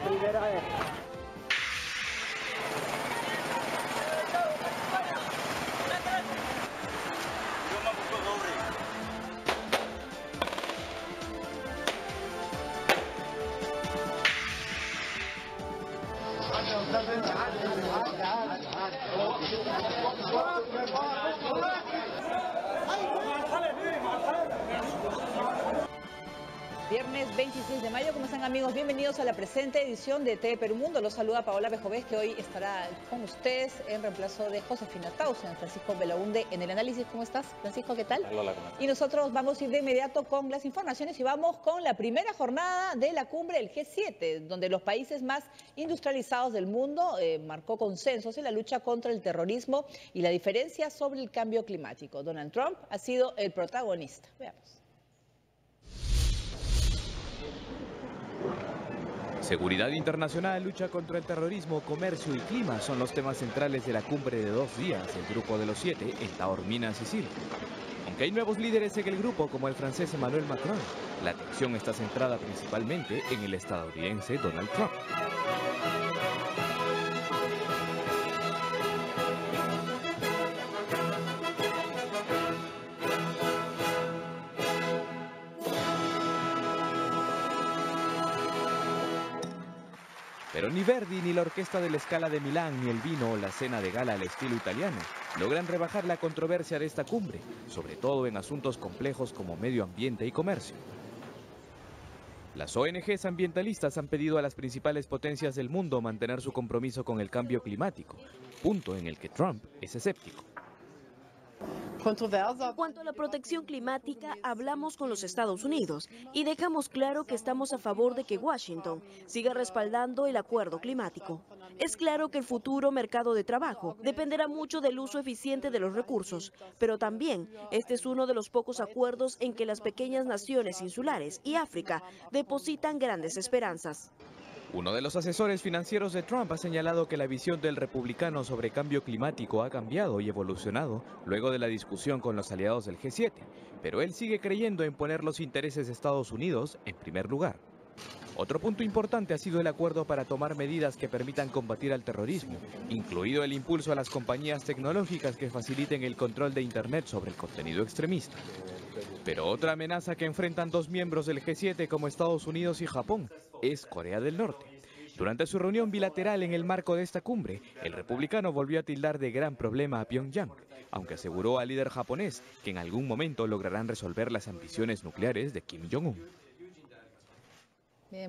primera vez. Viernes 26 de mayo, ¿cómo están amigos? Bienvenidos a la presente edición de TV Perú Mundo. Los saluda Paola Bejovés, que hoy estará con ustedes en reemplazo de Josefina Tausen. Francisco Belaunde en el análisis. ¿Cómo estás, Francisco? ¿Qué tal? Hola, ¿cómo estás? Y nosotros vamos a ir de inmediato con las informaciones y vamos con la primera jornada de la cumbre del G7, donde los países más industrializados del mundo marcó consensos en la lucha contra el terrorismo y la diferencia sobre el cambio climático. Donald Trump ha sido el protagonista. Veamos. Seguridad internacional, lucha contra el terrorismo, comercio y clima son los temas centrales de la cumbre de 2 días del Grupo de los 7 en Taormina, Sicilia. Aunque hay nuevos líderes en el grupo, como el francés Emmanuel Macron, la atención está centrada principalmente en el estadounidense Donald Trump. Pero ni Verdi, ni la Orquesta de la Scala de Milán, ni el vino o la cena de gala al estilo italiano logran rebajar la controversia de esta cumbre, sobre todo en asuntos complejos como medio ambiente y comercio. Las ONGs ambientalistas han pedido a las principales potencias del mundo mantener su compromiso con el cambio climático, punto en el que Trump es escéptico. En cuanto a la protección climática, hablamos con los Estados Unidos y dejamos claro que estamos a favor de que Washington siga respaldando el acuerdo climático. Es claro que el futuro mercado de trabajo dependerá mucho del uso eficiente de los recursos, pero también este es uno de los pocos acuerdos en que las pequeñas naciones insulares y África depositan grandes esperanzas. Uno de los asesores financieros de Trump ha señalado que la visión del republicano sobre cambio climático ha cambiado y evolucionado luego de la discusión con los aliados del G7, pero él sigue creyendo en poner los intereses de Estados Unidos en primer lugar. Otro punto importante ha sido el acuerdo para tomar medidas que permitan combatir al terrorismo, incluido el impulso a las compañías tecnológicas que faciliten el control de Internet sobre el contenido extremista. Pero otra amenaza que enfrentan dos miembros del G7 como Estados Unidos y Japón es Corea del Norte. Durante su reunión bilateral en el marco de esta cumbre, el republicano volvió a tildar de gran problema a Pyongyang, aunque aseguró al líder japonés que en algún momento lograrán resolver las ambiciones nucleares de Kim Jong-un.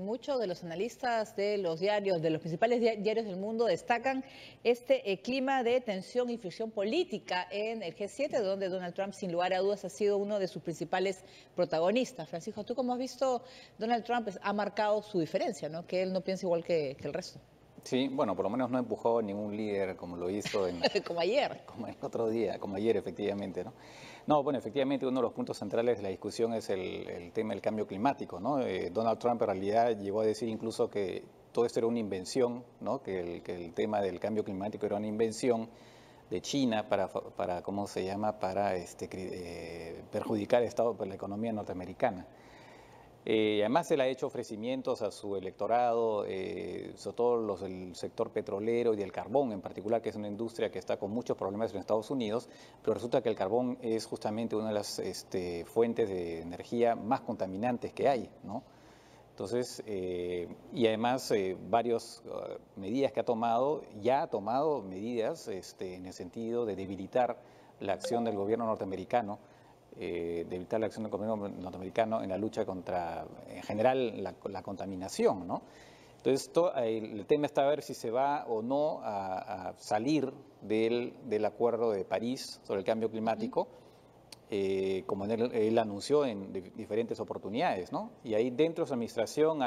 Muchos de los analistas de los diarios, de los principales diarios del mundo, destacan este clima de tensión y fricción política en el G7, donde Donald Trump, sin lugar a dudas, ha sido uno de sus principales protagonistas. Francisco, ¿tú cómo has visto Donald Trump? Ha marcado su diferencia, ¿no? Que él no piensa igual que el resto. Sí, bueno, por lo menos no empujó a ningún líder como lo hizo en... como ayer. Como el otro día, como ayer, efectivamente, ¿no? No, bueno, efectivamente uno de los puntos centrales de la discusión es el tema del cambio climático, ¿no? Donald Trump en realidad llegó a decir incluso que todo esto era una invención, ¿no? Que el tema del cambio climático era una invención de China para ¿cómo se llama?, para perjudicar la economía norteamericana. Además, él ha hecho ofrecimientos a su electorado, sobre todo los del sector petrolero y del carbón en particular, que es una industria que está con muchos problemas en Estados Unidos, pero resulta que el carbón es justamente una de las fuentes de energía más contaminantes que hay, ¿no? Entonces, y además varias medidas que ya ha tomado medidas en el sentido de debilitar la acción del gobierno norteamericano, debilitar la acción del gobierno norteamericano en la lucha contra, en general, la contaminación, ¿no? Entonces, el tema está a ver si se va o no a salir del Acuerdo de París sobre el cambio climático, como él anunció en diferentes oportunidades, ¿no? Y ahí dentro de su administración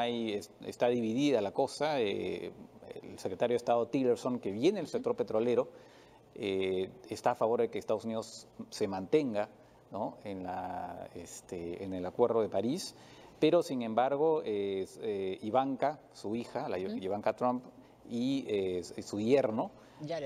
está dividida la cosa. El secretario de Estado Tillerson, que viene del sector petrolero, está a favor de que Estados Unidos se mantenga, ¿no?, en el Acuerdo de París, pero sin embargo Ivanka, su hija, Ivanka Trump, y su yerno, Jared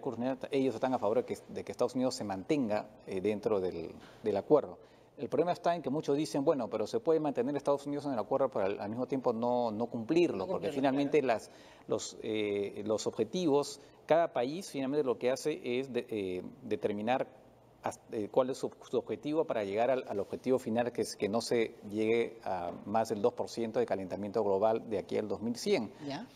Kushner, ellos están a favor de que Estados Unidos se mantenga dentro del acuerdo. El problema está en que muchos dicen, bueno, pero se puede mantener Estados Unidos en el acuerdo, pero al mismo tiempo no cumplirlo, porque finalmente claro. los objetivos, cada país finalmente lo que hace es determinar cuál es su objetivo para llegar al objetivo final, que es que no se llegue a más del 2% de calentamiento global de aquí al 2100. ¿Ya?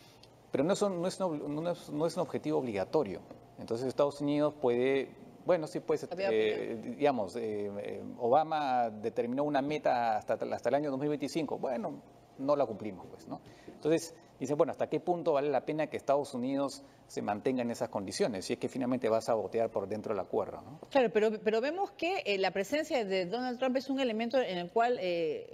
Pero no es un objetivo obligatorio. Entonces Estados Unidos puede, bueno, sí pues, digamos, Obama determinó una meta hasta el año 2025. Bueno, no la cumplimos, pues, ¿no? Entonces dicen, bueno, ¿hasta qué punto vale la pena que Estados Unidos se mantenga en esas condiciones? Si es que finalmente va a sabotear por dentro del acuerdo, ¿no? Claro, pero vemos que la presencia de Donald Trump es un elemento en el cual,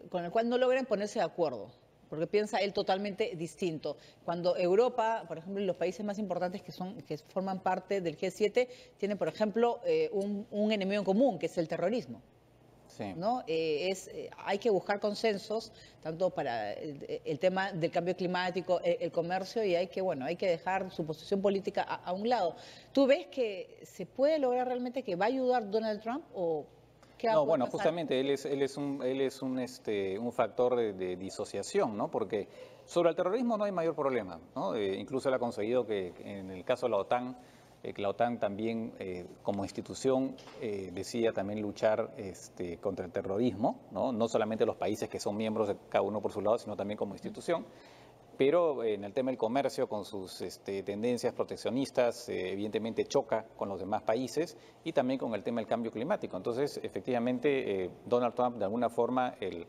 con el cual no logran ponerse de acuerdo, porque piensa él totalmente distinto. Cuando Europa, por ejemplo, y los países más importantes que forman parte del G7, tienen, por ejemplo, un enemigo en común, que es el terrorismo. Sí. ¿No? Hay que buscar consensos, tanto para el tema del cambio climático, el comercio, y hay que dejar su posición política a un lado. ¿Tú ves que se puede lograr realmente que va a ayudar Donald Trump o qué va a No, poder bueno, pasar? justamente él es un factor de disociación, ¿no? Porque sobre el terrorismo no hay mayor problema, ¿no? Incluso él ha conseguido que en el caso de la OTAN, que la OTAN también como institución decida también luchar contra el terrorismo, ¿no? No solamente los países que son miembros de cada uno por su lado, sino también como institución. Pero en el tema del comercio, con sus tendencias proteccionistas, evidentemente choca con los demás países y también con el tema del cambio climático. Entonces, efectivamente, Donald Trump, de alguna forma, el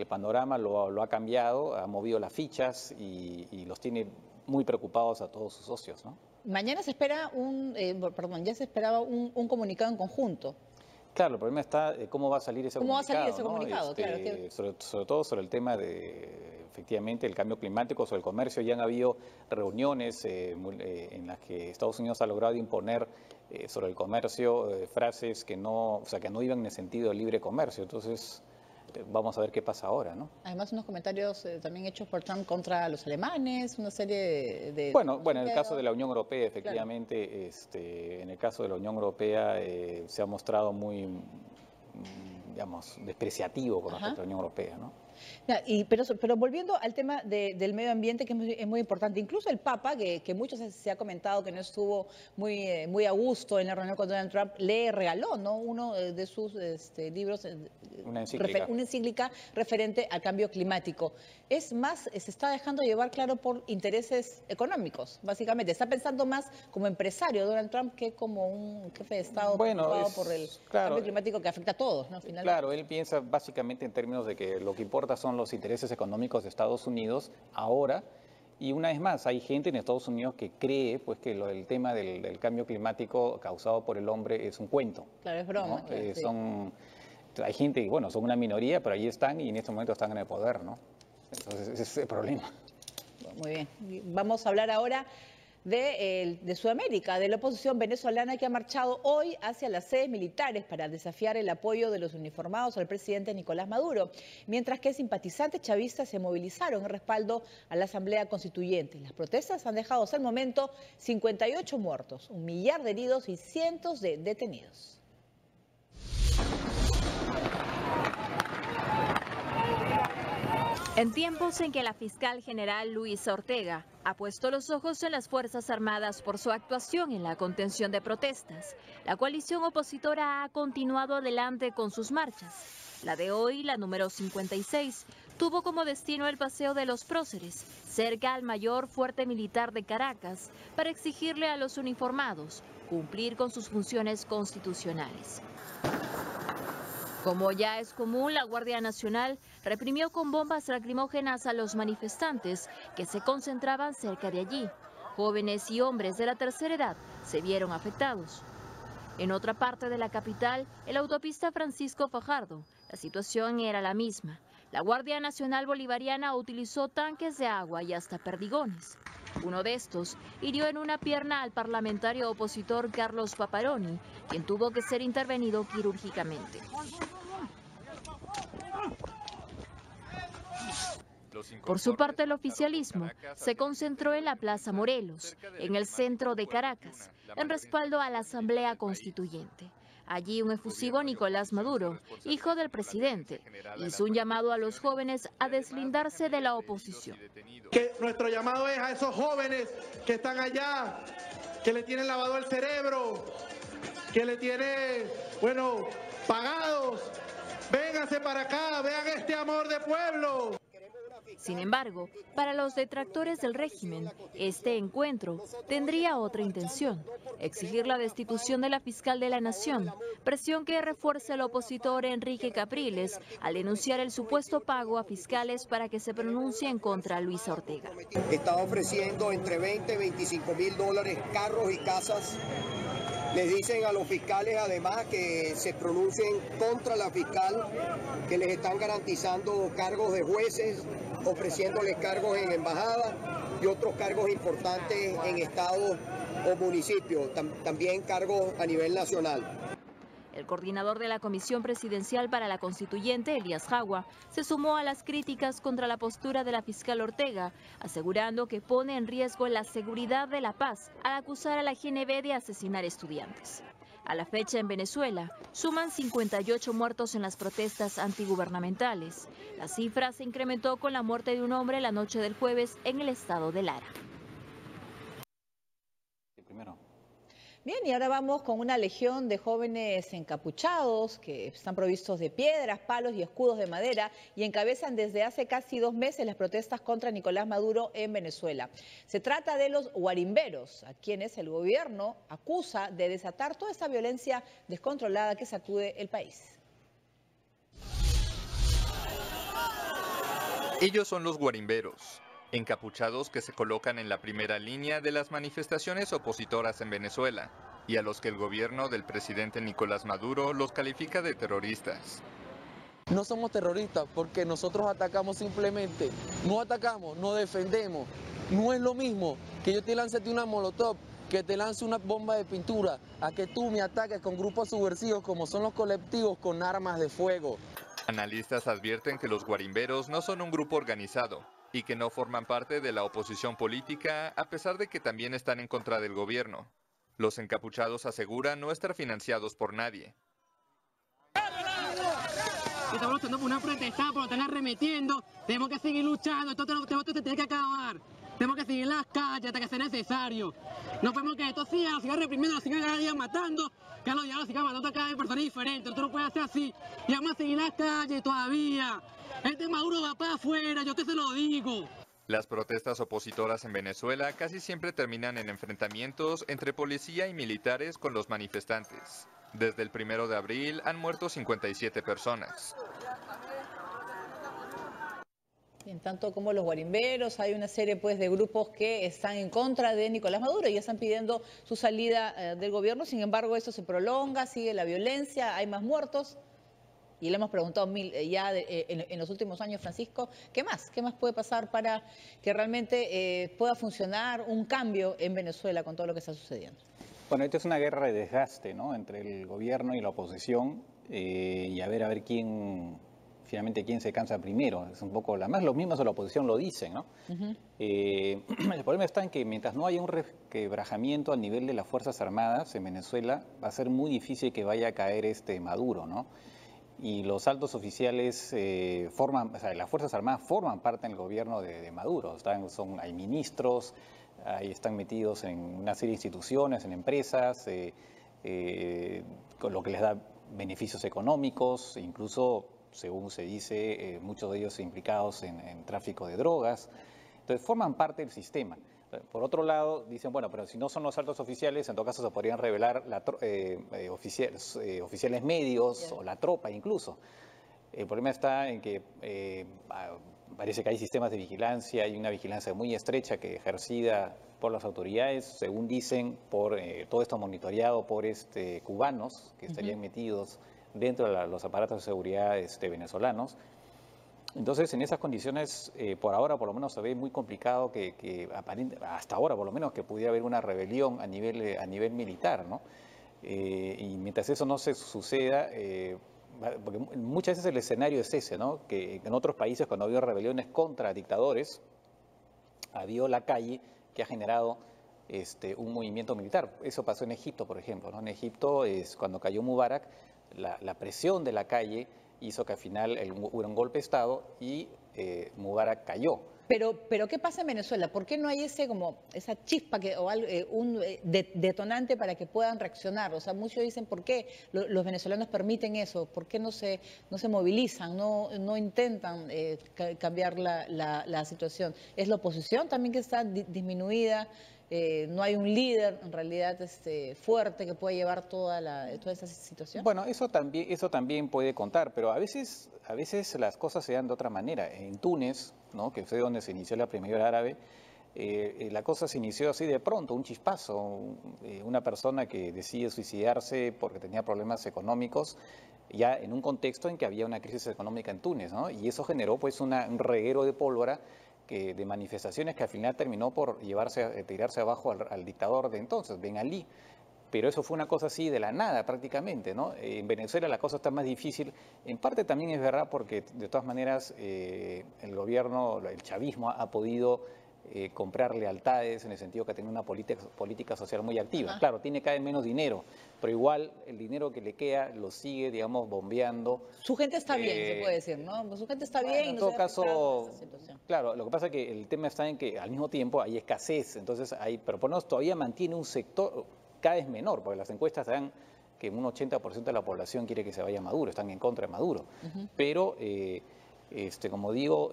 panorama lo ha cambiado, ha movido las fichas y los tiene muy preocupados a todos sus socios, ¿no? Mañana se espera ya se esperaba un comunicado en conjunto. Claro, el problema está cómo va a salir ese comunicado. ¿Cómo va a salir ese ¿no? comunicado? Claro, sobre todo sobre el tema de, efectivamente, el cambio climático, sobre el comercio. Ya han habido reuniones en las que Estados Unidos ha logrado imponer sobre el comercio frases que no iban en el sentido del libre comercio. Entonces, vamos a ver qué pasa ahora, ¿no? Además, unos comentarios también hechos por Trump contra los alemanes, una serie de... Bueno, en el caso de la Unión Europea, efectivamente, claro. En el caso de la Unión Europea se ha mostrado muy, digamos, despreciativo con respecto a la Unión Europea, ¿no? Ya, pero volviendo al tema del medio ambiente, que es muy importante, incluso el Papa, que muchos se ha comentado que no estuvo muy a gusto en la reunión con Donald Trump, le regaló, ¿no?, uno de sus libros, una encíclica referente al cambio climático. Es más, se está dejando llevar, claro, por intereses económicos, básicamente. Está pensando más como empresario Donald Trump que como un jefe de Estado preocupado por el cambio climático que afecta a todos, ¿no? Finalmente. Claro, él piensa básicamente en términos de que lo que importa son los intereses económicos de Estados Unidos ahora, y una vez más hay gente en Estados Unidos que cree pues que el tema del cambio climático causado por el hombre es un cuento. Claro, es broma. ¿no? Claro, hay gente, bueno, son una minoría, pero ahí están y en este momento están en el poder, ¿no? Entonces ese es el problema. Muy bien, vamos a hablar ahora de Sudamérica, de la oposición venezolana que ha marchado hoy hacia las sedes militares para desafiar el apoyo de los uniformados al presidente Nicolás Maduro, mientras que simpatizantes chavistas se movilizaron en respaldo a la Asamblea Constituyente. Las protestas han dejado hasta el momento 58 muertos, 1 millar de heridos y cientos de detenidos. En tiempos en que la fiscal general Luisa Ortega ha puesto los ojos en las Fuerzas Armadas por su actuación en la contención de protestas, la coalición opositora ha continuado adelante con sus marchas. La de hoy, la número 56, tuvo como destino el Paseo de los Próceres, cerca al mayor fuerte militar de Caracas, para exigirle a los uniformados cumplir con sus funciones constitucionales. Como ya es común, la Guardia Nacional reprimió con bombas lacrimógenas a los manifestantes que se concentraban cerca de allí. Jóvenes y hombres de la tercera edad se vieron afectados. En otra parte de la capital, en la autopista Francisco Fajardo, la situación era la misma. La Guardia Nacional Bolivariana utilizó tanques de agua y hasta perdigones. Uno de estos hirió en una pierna al parlamentario opositor Carlos Paparoni, quien tuvo que ser intervenido quirúrgicamente. Por su parte, el oficialismo se concentró en la Plaza Morelos, en el centro de Caracas, en respaldo a la Asamblea Constituyente. Allí un efusivo Nicolás Maduro, hijo del presidente, hizo un llamado a los jóvenes a deslindarse de la oposición. Que nuestro llamado es a esos jóvenes que están allá, que le tienen lavado el cerebro, que le tienen, bueno, pagados. Vénganse para acá, vean este amor de pueblo. Sin embargo, para los detractores del régimen, este encuentro tendría otra intención: exigir la destitución de la fiscal de la Nación, presión que refuerza el opositor Enrique Capriles al denunciar el supuesto pago a fiscales para que se pronuncien contra Luisa Ortega. Está ofreciendo entre 20 y 25 mil dólares carros y casas. Les dicen a los fiscales además que se pronuncien contra la fiscal, que les están garantizando cargos de jueces, ofreciéndoles cargos en embajadas y otros cargos importantes en estados o municipios, también cargos a nivel nacional. El coordinador de la Comisión Presidencial para la Constituyente, Elías Jagua, se sumó a las críticas contra la postura de la fiscal Ortega, asegurando que pone en riesgo la seguridad de la paz al acusar a la GNB de asesinar estudiantes. A la fecha en Venezuela, suman 58 muertos en las protestas antigubernamentales. La cifra se incrementó con la muerte de un hombre la noche del jueves en el estado de Lara. Bien, y ahora vamos con una legión de jóvenes encapuchados que están provistos de piedras, palos y escudos de madera y encabezan desde hace casi 2 meses las protestas contra Nicolás Maduro en Venezuela. Se trata de los guarimberos, a quienes el gobierno acusa de desatar toda esta violencia descontrolada que sacude el país. Ellos son los guarimberos, encapuchados que se colocan en la primera línea de las manifestaciones opositoras en Venezuela y a los que el gobierno del presidente Nicolás Maduro los califica de terroristas. No somos terroristas porque nosotros atacamos simplemente, no atacamos, no defendemos. No es lo mismo que yo te lance una molotov, que te lance una bomba de pintura, a que tú me ataques con grupos subversivos como son los colectivos con armas de fuego. Analistas advierten que los guarimberos no son un grupo organizado y que no forman parte de la oposición política, a pesar de que también están en contra del gobierno. Los encapuchados aseguran no estar financiados por nadie. Estamos luchando por una protesta, por estar arremetiendo, tenemos que seguir luchando, esto se tiene que acabar. Tenemos que seguir en las calles hasta que sea necesario. No podemos que esto siga reprimiendo, nos sigan cada día matando, que los días sigan matando a cada vez personas diferentes. Esto no puede ser así. Y vamos a seguir en las calles todavía. Este Maduro va para afuera, yo te se lo digo. Las protestas opositoras en Venezuela casi siempre terminan en enfrentamientos entre policía y militares con los manifestantes. Desde el 1 de abril han muerto 57 personas. En tanto como los guarimberos, hay una serie pues de grupos que están en contra de Nicolás Maduro y ya están pidiendo su salida del gobierno. Sin embargo, esto se prolonga, sigue la violencia, hay más muertos. Y le hemos preguntado en los últimos años, Francisco, ¿qué más? ¿Qué más puede pasar para que realmente pueda funcionar un cambio en Venezuela con todo lo que está sucediendo? Bueno, esta es una guerra de desgaste, ¿no?, entre el gobierno y la oposición, y a ver finalmente quién se cansa primero. Es un poco, además los mismos de la oposición lo dicen, ¿no? El problema está en que mientras no haya un resquebrajamiento a nivel de las Fuerzas Armadas en Venezuela, va a ser muy difícil que vaya a caer Maduro, ¿no? Y los altos oficiales las Fuerzas Armadas forman parte del gobierno de Maduro. Hay ministros, ahí están metidos en una serie de instituciones, en empresas, con lo que les da beneficios económicos, incluso, según se dice, muchos de ellos implicados en tráfico de drogas. Entonces, forman parte del sistema. Por otro lado, dicen, bueno, pero si no son los altos oficiales, en todo caso se podrían revelar oficiales medios o la tropa incluso. El problema está en que parece que hay sistemas de vigilancia, hay una vigilancia muy estrecha que es ejercida por las autoridades, según dicen, por todo esto monitoreado por cubanos que estarían metidos dentro de los aparatos de seguridad venezolanos. Entonces, en esas condiciones, por ahora, por lo menos, se ve muy complicado hasta ahora, por lo menos, que pudiera haber una rebelión a nivel militar, ¿no? Y mientras eso no se suceda, porque muchas veces el escenario es ese, ¿no? Que en otros países, cuando ha habido rebeliones contra dictadores, ha habido la calle que ha generado un movimiento militar. Eso pasó en Egipto, por ejemplo, ¿no? En Egipto, cuando cayó Mubarak, la presión de la calle hizo que al final hubiera un golpe de Estado y Mubarak cayó. Pero ¿qué pasa en Venezuela? ¿Por qué no hay esa chispa o un detonante para que puedan reaccionar? O sea, muchos dicen, ¿por qué los venezolanos permiten eso? ¿Por qué no se movilizan, no intentan cambiar la situación? ¿Es la oposición también que está disminuida? ¿No hay un líder en realidad fuerte que pueda llevar toda esa situación? Bueno, eso también puede contar, pero a veces las cosas se dan de otra manera. En Túnez, ¿no?, que fue donde se inició la primavera árabe, la cosa se inició así de pronto, un chispazo, una persona que decide suicidarse porque tenía problemas económicos, ya en un contexto en que había una crisis económica en Túnez, ¿no? Y eso generó pues un reguero de pólvora de manifestaciones que al final terminó por tirarse abajo al dictador de entonces, Ben Ali. Pero eso fue una cosa así de la nada prácticamente, ¿no? En Venezuela la cosa está más difícil. En parte también es verdad porque de todas maneras el gobierno, el chavismo ha podido comprar lealtades en el sentido que tiene una política social muy activa. Ajá. Claro, tiene cada vez menos dinero, pero igual el dinero que le queda lo sigue, digamos, bombeando. Su gente está bien, se puede decir, ¿no? Su gente está bien. Bueno, en y todo no se ve afectada caso, por esta situación. claro, lo que pasa es que el tema está en que al mismo tiempo hay escasez, entonces pero por lo menos todavía mantiene un sector cada vez menor, porque las encuestas dan que un 80% de la población quiere que se vaya Maduro, están en contra de Maduro. Pero, como digo,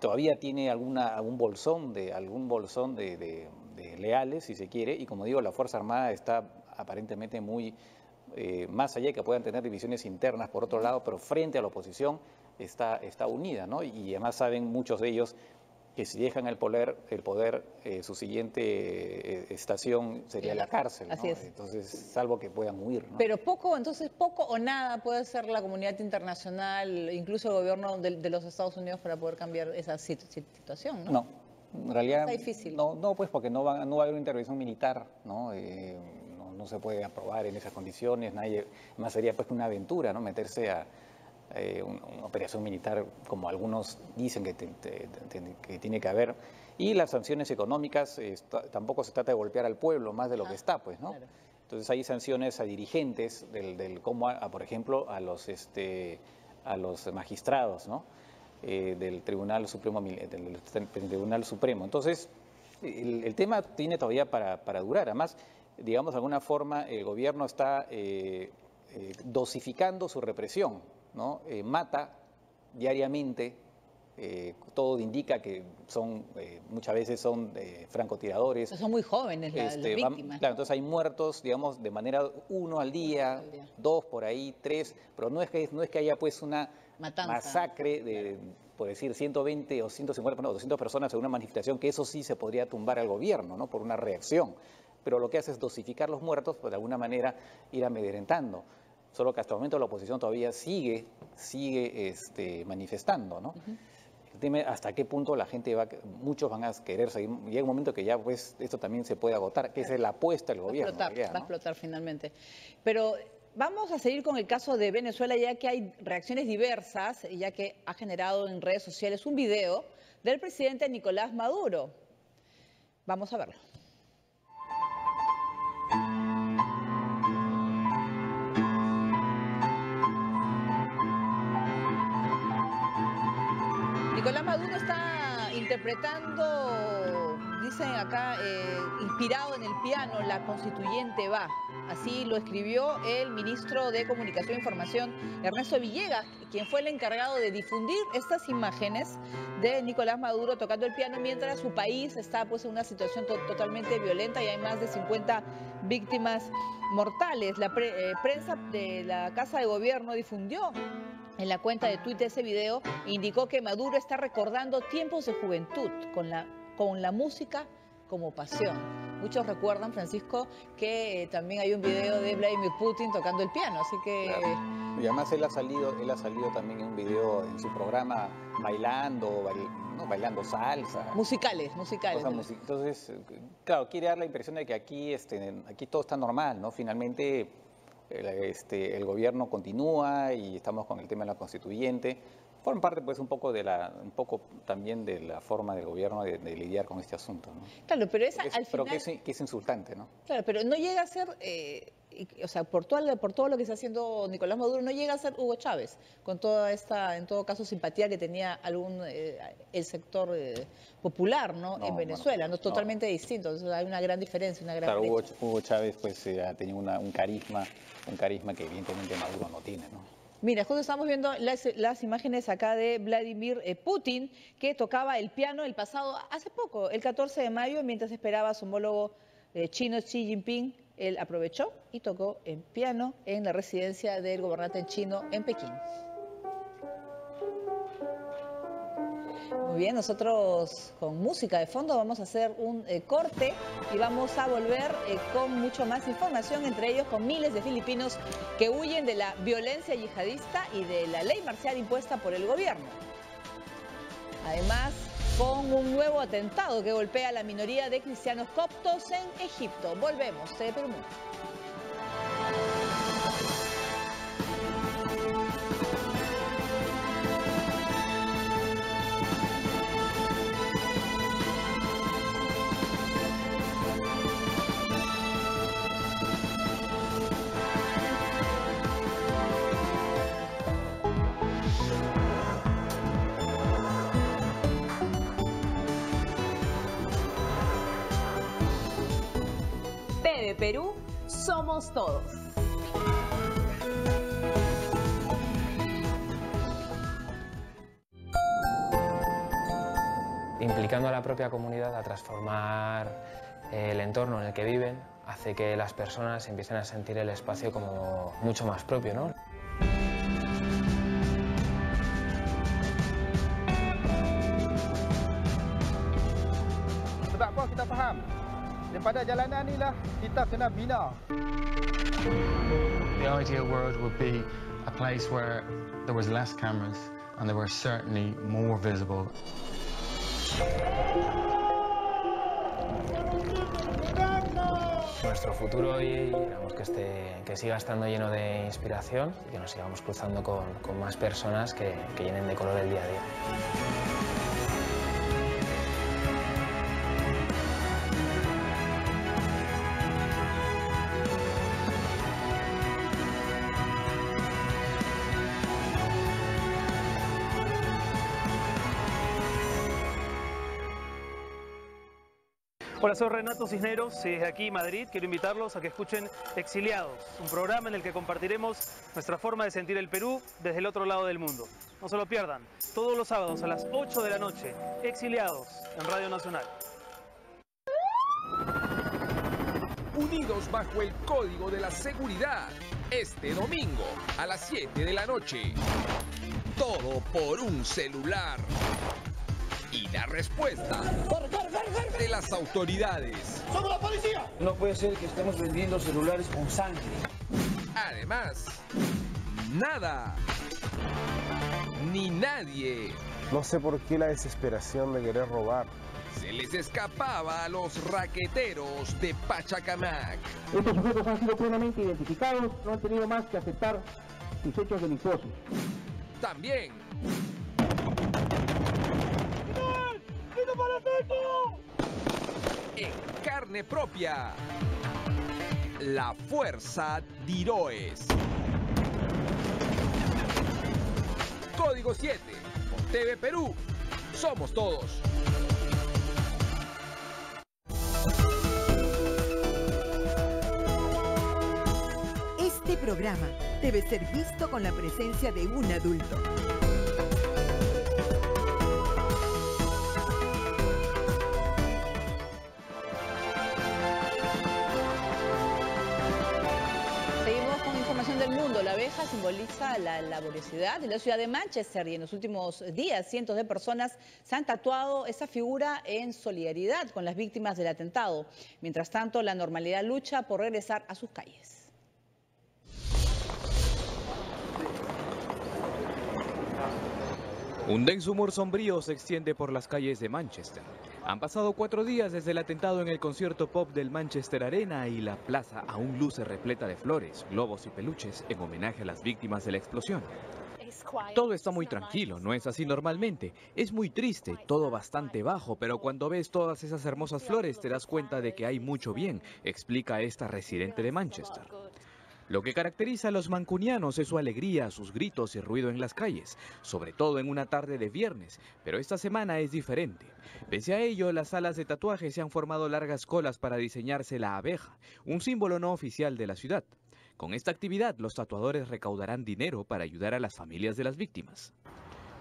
todavía tiene algún bolsón de leales, si se quiere, y como digo, la Fuerza Armada está aparentemente muy, más allá de que puedan tener divisiones internas por otro lado, pero frente a la oposición está unida, ¿no? Y además saben muchos de ellos que si dejan el poder, su siguiente estación sería la cárcel, ¿no? Así es. Entonces, salvo que puedan huir, ¿no? Pero poco o nada puede hacer la comunidad internacional, incluso el gobierno de los Estados Unidos para poder cambiar esa situación, ¿no? No, en realidad Está difícil. no, pues porque no va a haber una intervención militar, ¿no? No se puede aprobar en esas condiciones, más sería pues una aventura, ¿no? Meterse a una operación militar como algunos dicen que tiene que haber. Y las sanciones económicas, tampoco se trata de golpear al pueblo más de lo que está, pues, ¿no? Claro. Entonces hay sanciones a dirigentes por ejemplo, a los magistrados, ¿no? Del Tribunal Supremo. Entonces, el tema tiene todavía para durar. Además, digamos, de alguna forma, el gobierno está dosificando su represión, ¿no? Mata diariamente, todo indica que muchas veces son francotiradores. Son muy jóvenes las víctimas. Claro, entonces hay muertos, digamos, de manera 1 al día, 2 por ahí, 3, pero no es que haya pues una masacre de, por decir, 120 o 150, no, 200 personas en una manifestación, que eso sí se podría tumbar al gobierno, ¿no? Por una reacción. Pero lo que hace es dosificar los muertos, pues de alguna manera ir amedrentando. Solo que hasta el momento la oposición todavía sigue manifestando, ¿no? Dime hasta qué punto la gente muchos van a querer seguir. Llega un momento que ya pues esto también se puede agotar, que es la apuesta del gobierno. Va a explotar finalmente. Pero vamos a seguir con el caso de Venezuela, ya que hay reacciones diversas, ya que ha generado en redes sociales un video del presidente Nicolás Maduro. Vamos a verlo. Nicolás Maduro está interpretando, dicen acá, inspirado en el piano, La Constituyente va. Así lo escribió el ministro de Comunicación e Información, Ernesto Villegas, quien fue el encargado de difundir estas imágenes de Nicolás Maduro tocando el piano mientras su país está pues en una situación totalmente violenta y hay más de 50 víctimas mortales. La prensa de la Casa de Gobierno difundió en la cuenta de Twitter ese video e indicó que Maduro está recordando tiempos de juventud con la música como pasión. Muchos recuerdan, Francisco, que también hay un video de Vladimir Putin tocando el piano, así que... Claro. Y además él ha salido también en un video en su programa bailando salsa. Musicales. Entonces, claro, quiere dar la impresión de que aquí todo está normal, ¿no? Finalmente el gobierno continúa y estamos con el tema de la constituyente. Forma parte pues un poco también de la forma del gobierno de lidiar con este asunto, ¿no? Claro, pero esa al Pero final... que es insultante, ¿no? Claro, pero no llega a ser, o sea, por todo lo que está haciendo Nicolás Maduro, no llega a ser Hugo Chávez, con toda esta, en todo caso, simpatía que tenía el sector popular, ¿no? En Venezuela, bueno, no totalmente distinto. Entonces hay una gran diferencia, una gran Claro, brecha. Hugo Chávez pues tenía un carisma que evidentemente Maduro no tiene, ¿no? Mira, justo estamos viendo las imágenes acá de Vladimir Putin, que tocaba el piano hace poco, el 14 de mayo, mientras esperaba a su homólogo chino Xi Jinping. Él aprovechó y tocó el piano en la residencia del gobernante chino en Pekín. Muy bien, nosotros con música de fondo vamos a hacer un corte y vamos a volver con mucho más información, entre ellos con miles de filipinos que huyen de la violencia yihadista y de la ley marcial impuesta por el gobierno. Además, con un nuevo atentado que golpea a la minoría de cristianos coptos en Egipto. Volvemos, Perú Mundo. Perú, somos todos. Implicando a la propia comunidad a transformar el entorno en el que viven, hace que las personas empiecen a sentir el espacio como mucho más propio, ¿no? Sebab apa kita faham? Daripada jalanan inilah kita kena bina. The ideal world would be a place where there was less cameras and they were certainly more visible. Nuestro futuro hoy, digamos, que siga estando lleno de inspiración y que nos sigamos cruzando con más personas que llenen de color el día a día. Hola, soy Renato Cisneros y desde aquí, Madrid, quiero invitarlos a que escuchen Exiliados, un programa en el que compartiremos nuestra forma de sentir el Perú desde el otro lado del mundo. No se lo pierdan, todos los sábados a las 8 de la noche, Exiliados, en Radio Nacional. Unidos bajo el código de la seguridad, este domingo a las 7 de la noche. Todo por un celular. Y la respuesta de las autoridades. ¡Somos la policía! No puede ser que estemos vendiendo celulares con sangre. Además, nada ni nadie. No sé por qué la desesperación de querer robar. Se les escapaba a los raqueteros de Pachacamac. Estos sujetos han sido plenamente identificados, no han tenido más que aceptar sus hechos delictuosos. También en carne propia, la fuerza Diroes. Código 7, por TV Perú, somos todos. Este programa debe ser visto con la presencia de un adulto. Del mundo, la abeja simboliza la laboriosidad de la ciudad de Manchester y en los últimos días cientos de personas se han tatuado esa figura en solidaridad con las víctimas del atentado. Mientras tanto, la normalidad lucha por regresar a sus calles. Un denso humor sombrío se extiende por las calles de Manchester. Han pasado 4 días desde el atentado en el concierto pop del Manchester Arena y la plaza aún luce repleta de flores, globos y peluches en homenaje a las víctimas de la explosión. Todo está muy tranquilo, no es así normalmente. Es muy triste, todo bastante bajo, pero cuando ves todas esas hermosas flores te das cuenta de que hay mucho bien, explica esta residente de Manchester. Lo que caracteriza a los mancunianos es su alegría, sus gritos y ruido en las calles, sobre todo en una tarde de viernes, pero esta semana es diferente. Pese a ello, las salas de tatuaje se han formado largas colas para diseñarse la abeja, un símbolo no oficial de la ciudad. Con esta actividad, los tatuadores recaudarán dinero para ayudar a las familias de las víctimas.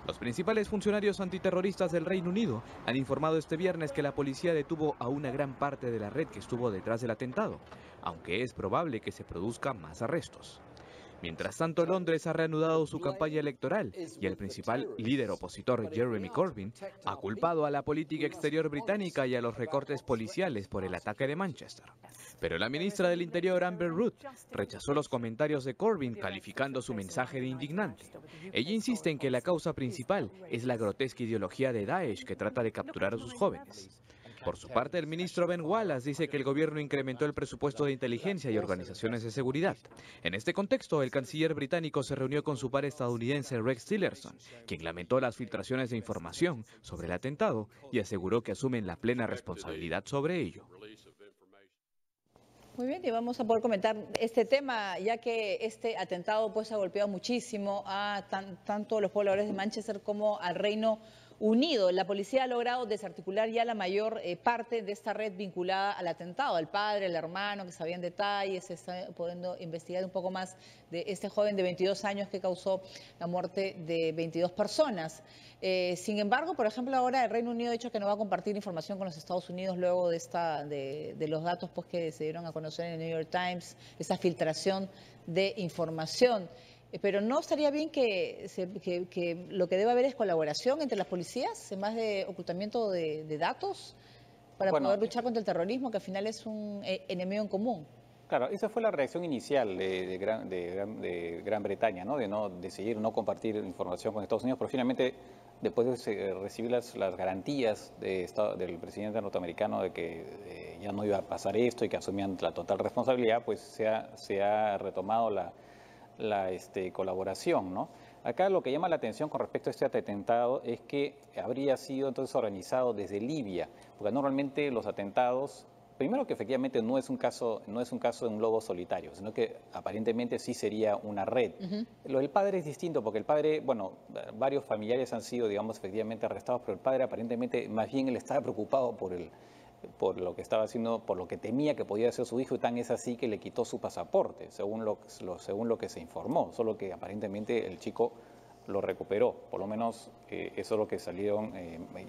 Los principales funcionarios antiterroristas del Reino Unido han informado este viernes que la policía detuvo a una gran parte de la red que estuvo detrás del atentado, aunque es probable que se produzcan más arrestos. Mientras tanto, Londres ha reanudado su campaña electoral y el principal líder opositor, Jeremy Corbyn, ha culpado a la política exterior británica y a los recortes policiales por el ataque de Manchester. Pero la ministra del Interior, Amber Rudd, rechazó los comentarios de Corbyn, calificando su mensaje de indignante. Ella insiste en que la causa principal es la grotesca ideología de Daesh que trata de capturar a sus jóvenes. Por su parte, el ministro Ben Wallace dice que el gobierno incrementó el presupuesto de inteligencia y organizaciones de seguridad. En este contexto, el canciller británico se reunió con su par estadounidense Rex Tillerson, quien lamentó las filtraciones de información sobre el atentado y aseguró que asumen la plena responsabilidad sobre ello. Muy bien, y vamos a poder comentar este tema, ya que este atentado pues ha golpeado muchísimo a tanto los pobladores de Manchester como al Reino Unido. La policía ha logrado desarticular ya la mayor parte de esta red vinculada al atentado, al padre, al hermano, que sabían detalles. Se está pudiendo investigar un poco más de este joven de 22 años que causó la muerte de 22 personas. Sin embargo, por ejemplo, ahora el Reino Unido ha dicho que no va a compartir información con los Estados Unidos luego de los datos pues, que se dieron a conocer en el New York Times, esa filtración de información. Pero ¿no estaría bien que lo que debe haber es colaboración entre las policías, en más de ocultamiento de datos, para poder luchar contra el terrorismo, que al final es un enemigo en común? Claro, esa fue la reacción inicial de Gran Bretaña, ¿no? De decidir no compartir información con Estados Unidos, pero finalmente, después de recibir las garantías del presidente norteamericano de que ya no iba a pasar esto y que asumían la total responsabilidad, pues se ha retomado la colaboración, ¿no? Acá lo que llama la atención con respecto a este atentado es que habría sido entonces organizado desde Libia, porque normalmente los atentados, primero que efectivamente no es un caso de un lobo solitario, sino que aparentemente sí sería una red. Lo del padre es distinto, porque el padre, bueno, varios familiares han sido, digamos, efectivamente arrestados, pero el padre aparentemente, más bien él estaba preocupado por lo que estaba haciendo, por lo que temía que podía hacer su hijo, y tan es así que le quitó su pasaporte, según lo que se informó, solo que aparentemente el chico lo recuperó, por lo menos eso es lo que salieron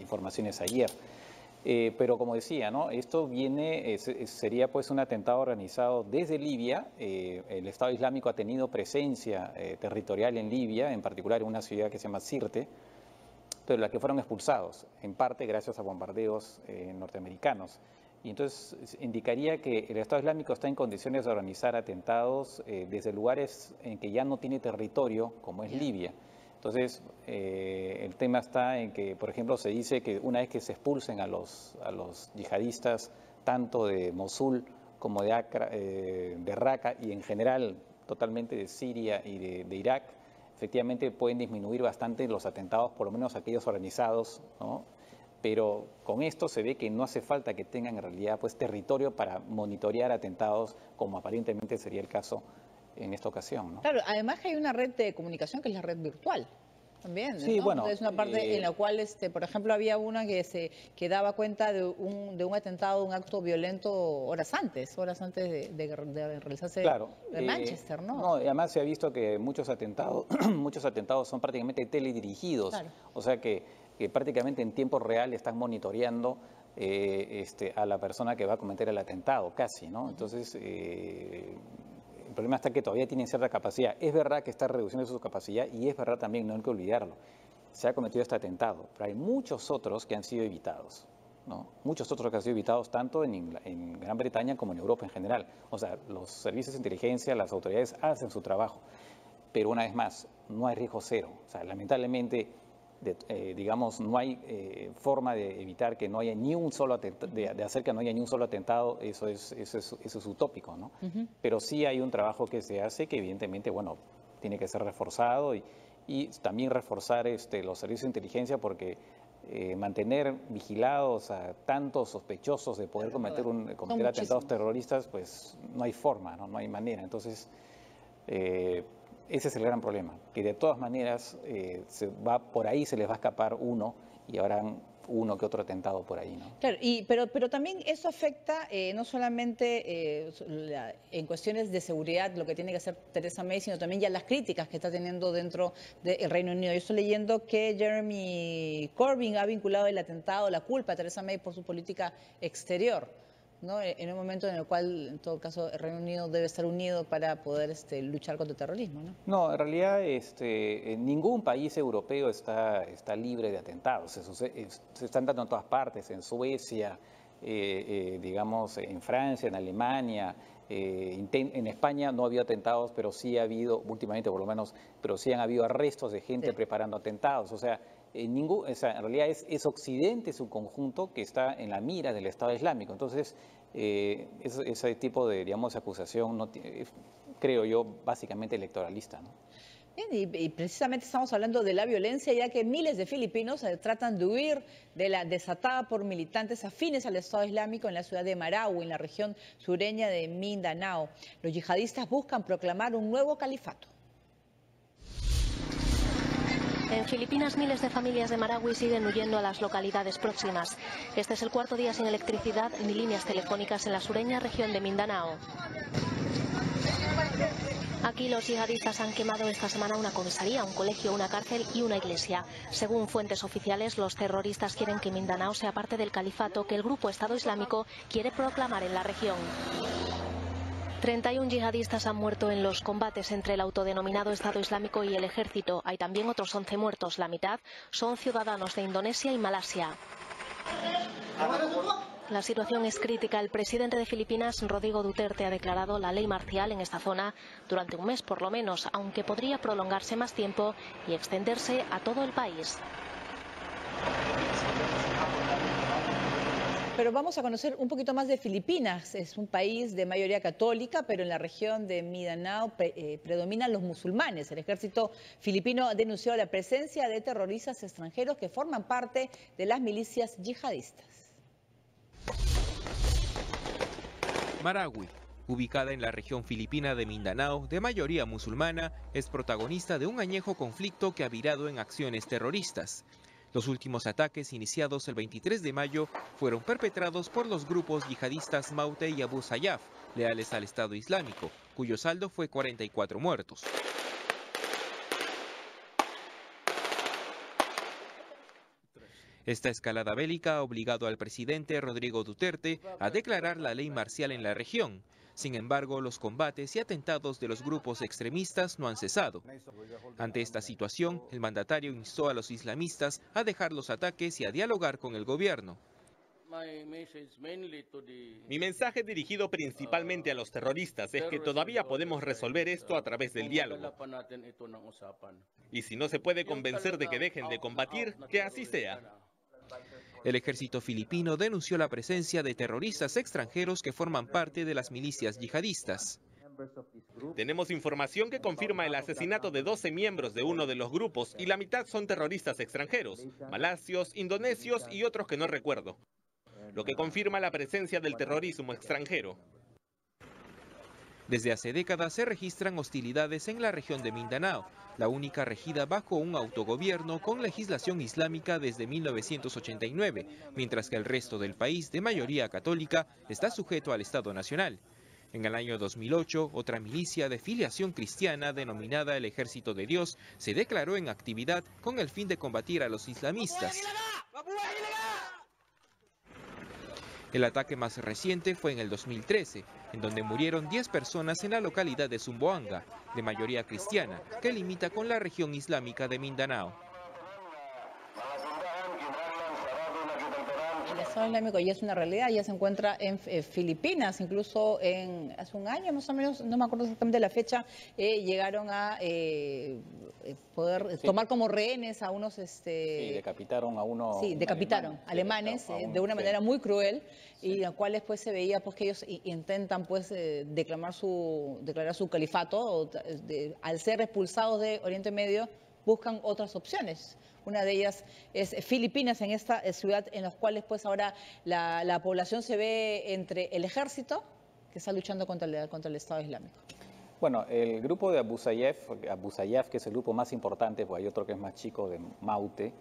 informaciones ayer. Pero como decía, ¿no? Esto sería pues un atentado organizado desde Libia. El Estado Islámico ha tenido presencia territorial en Libia, en particular en una ciudad que se llama Sirte, pero la que fueron expulsados, en parte gracias a bombardeos norteamericanos. Y entonces indicaría que el Estado Islámico está en condiciones de organizar atentados desde lugares en que ya no tiene territorio, como es Libia. Entonces, el tema está en que, por ejemplo, se dice que una vez que se expulsen a los yihadistas, tanto de Mosul como de Raqqa y en general totalmente de Siria y de Irak, efectivamente pueden disminuir bastante los atentados, por lo menos aquellos organizados, ¿no? Pero con esto se ve que no hace falta que tengan en realidad pues territorio para monitorear atentados, como aparentemente sería el caso en esta ocasión, ¿no? Claro, además que hay una red de comunicación que es la red virtual. También, sí, ¿no? Bueno, es una parte en la cual, por ejemplo, había una que daba cuenta de un atentado, un acto violento horas antes de realizarse de Manchester, ¿no? No, además se ha visto que muchos atentados son prácticamente teledirigidos, claro. O sea que prácticamente en tiempo real están monitoreando a la persona que va a cometer el atentado, casi, ¿no? Entonces, el problema está que todavía tienen cierta capacidad. Es verdad que está reduciendo su capacidad y es verdad también, no hay que olvidarlo, se ha cometido este atentado, pero hay muchos otros que han sido evitados, ¿no? Muchos otros que han sido evitados tanto en Gran Bretaña como en Europa en general. O sea, los servicios de inteligencia, las autoridades hacen su trabajo, pero una vez más, no hay riesgo cero. O sea, lamentablemente, digamos, no hay forma de evitar que no haya ni un solo atentado, de hacer que no haya ni un solo atentado. Eso es utópico, ¿no? Pero sí hay un trabajo que se hace que evidentemente, bueno, tiene que ser reforzado y y también reforzar los servicios de inteligencia, porque mantener vigilados a tantos sospechosos de poder cometer atentados terroristas, pues no hay forma, no hay manera. Entonces, ese es el gran problema, que de todas maneras por ahí se les va a escapar uno y habrán uno que otro atentado por ahí, ¿no? Claro, pero también eso afecta no solamente en cuestiones de seguridad, lo que tiene que hacer Theresa May, sino también ya las críticas que está teniendo dentro del Reino Unido. Yo estoy leyendo que Jeremy Corbyn ha vinculado el atentado, la culpa a Theresa May por su política exterior, ¿no? En un momento en el cual, en todo caso, el Reino Unido debe estar unido para poder luchar contra el terrorismo, ¿no? No, en realidad ningún país europeo está libre de atentados. Se están dando en todas partes, en Suecia, digamos, en Francia, en Alemania. En España no ha habido atentados, pero sí ha habido, últimamente por lo menos, pero sí han habido arrestos de gente preparando atentados. O sea, en realidad es Occidente, es un conjunto que está en la mira del Estado Islámico. Entonces, ese tipo de, digamos, acusación, creo yo, básicamente electoralista, ¿no? Bien, y precisamente estamos hablando de la violencia, ya que miles de filipinos tratan de huir de la desatada por militantes afines al Estado Islámico en la ciudad de Marawi, en la región sureña de Mindanao. Los yihadistas buscan proclamar un nuevo califato. En Filipinas, miles de familias de Marawi siguen huyendo a las localidades próximas. Este es el cuarto día sin electricidad ni líneas telefónicas en la sureña región de Mindanao. Aquí los yihadistas han quemado esta semana una comisaría, un colegio, una cárcel y una iglesia. Según fuentes oficiales, los terroristas quieren que Mindanao sea parte del califato que el grupo Estado Islámico quiere proclamar en la región. 31 yihadistas han muerto en los combates entre el autodenominado Estado Islámico y el ejército. Hay también otros 11 muertos. La mitad son ciudadanos de Indonesia y Malasia. La situación es crítica. El presidente de Filipinas, Rodrigo Duterte, ha declarado la ley marcial en esta zona durante un mes por lo menos, aunque podría prolongarse más tiempo y extenderse a todo el país. Pero vamos a conocer un poquito más de Filipinas. Es un país de mayoría católica, pero en la región de Mindanao predominan los musulmanes. El ejército filipino denunció la presencia de terroristas extranjeros que forman parte de las milicias yihadistas. Marawi, ubicada en la región filipina de Mindanao, de mayoría musulmana, es protagonista de un añejo conflicto que ha virado en acciones terroristas. Los últimos ataques, iniciados el 23 de mayo, fueron perpetrados por los grupos yihadistas Maute y Abu Sayyaf, leales al Estado Islámico, cuyo saldo fue 44 muertos. Esta escalada bélica ha obligado al presidente Rodrigo Duterte a declarar la ley marcial en la región. Sin embargo, los combates y atentados de los grupos extremistas no han cesado. Ante esta situación, el mandatario instó a los islamistas a dejar los ataques y a dialogar con el gobierno. Mi mensaje dirigido principalmente a los terroristas es que todavía podemos resolver esto a través del diálogo. Y si no se puede convencer de que dejen de combatir, que así sea. El ejército filipino denunció la presencia de terroristas extranjeros que forman parte de las milicias yihadistas. Tenemos información que confirma el asesinato de 12 miembros de uno de los grupos y la mitad son terroristas extranjeros, malasios, indonesios y otros que no recuerdo, lo que confirma la presencia del terrorismo extranjero. Desde hace décadas se registran hostilidades en la región de Mindanao, la única regida bajo un autogobierno con legislación islámica desde 1989, mientras que el resto del país, de mayoría católica, está sujeto al Estado Nacional. En el año 2008, otra milicia de filiación cristiana denominada el Ejército de Dios se declaró en actividad con el fin de combatir a los islamistas. El ataque más reciente fue en el 2013, en donde murieron 10 personas en la localidad de Zamboanga, de mayoría cristiana, que limita con la región islámica de Mindanao. El Estado Islámico ya es una realidad, ya se encuentra en Filipinas, incluso hace un año más o menos, no me acuerdo exactamente la fecha, llegaron a poder tomar como rehenes a unos... Sí, decapitaron a uno... Sí, decapitaron alemanes de una manera muy cruel, y a cuales pues se veía pues que ellos intentan pues declarar su califato, al ser expulsados de Oriente Medio, buscan otras opciones. Una de ellas es Filipinas, en esta ciudad en las cuales pues ahora la población se ve entre el ejército que está luchando contra el Estado Islámico. Bueno, el grupo de Abu Sayyaf, que es el grupo más importante, pues hay otro que es más chico, de Maute,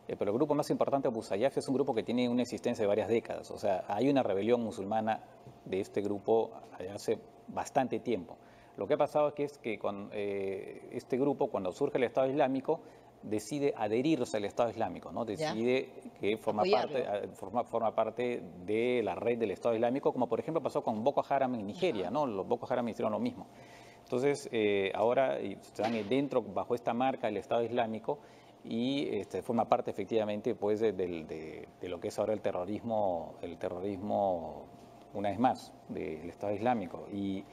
pero el grupo más importante, Abu Sayyaf, es un grupo que tiene una existencia de varias décadas. O sea, hay una rebelión musulmana de este grupo hace bastante tiempo. Lo que ha pasado es que con este grupo, cuando surge el Estado Islámico, decide adherirse al Estado Islámico, ¿no? Decide que forma parte de la red del Estado Islámico, como por ejemplo pasó con Boko Haram en Nigeria, ¿no? Los Boko Haram hicieron lo mismo. Entonces, ahora están dentro, bajo esta marca, del Estado Islámico, y forma parte efectivamente pues de lo que es ahora el terrorismo, una vez más, del Estado Islámico. Y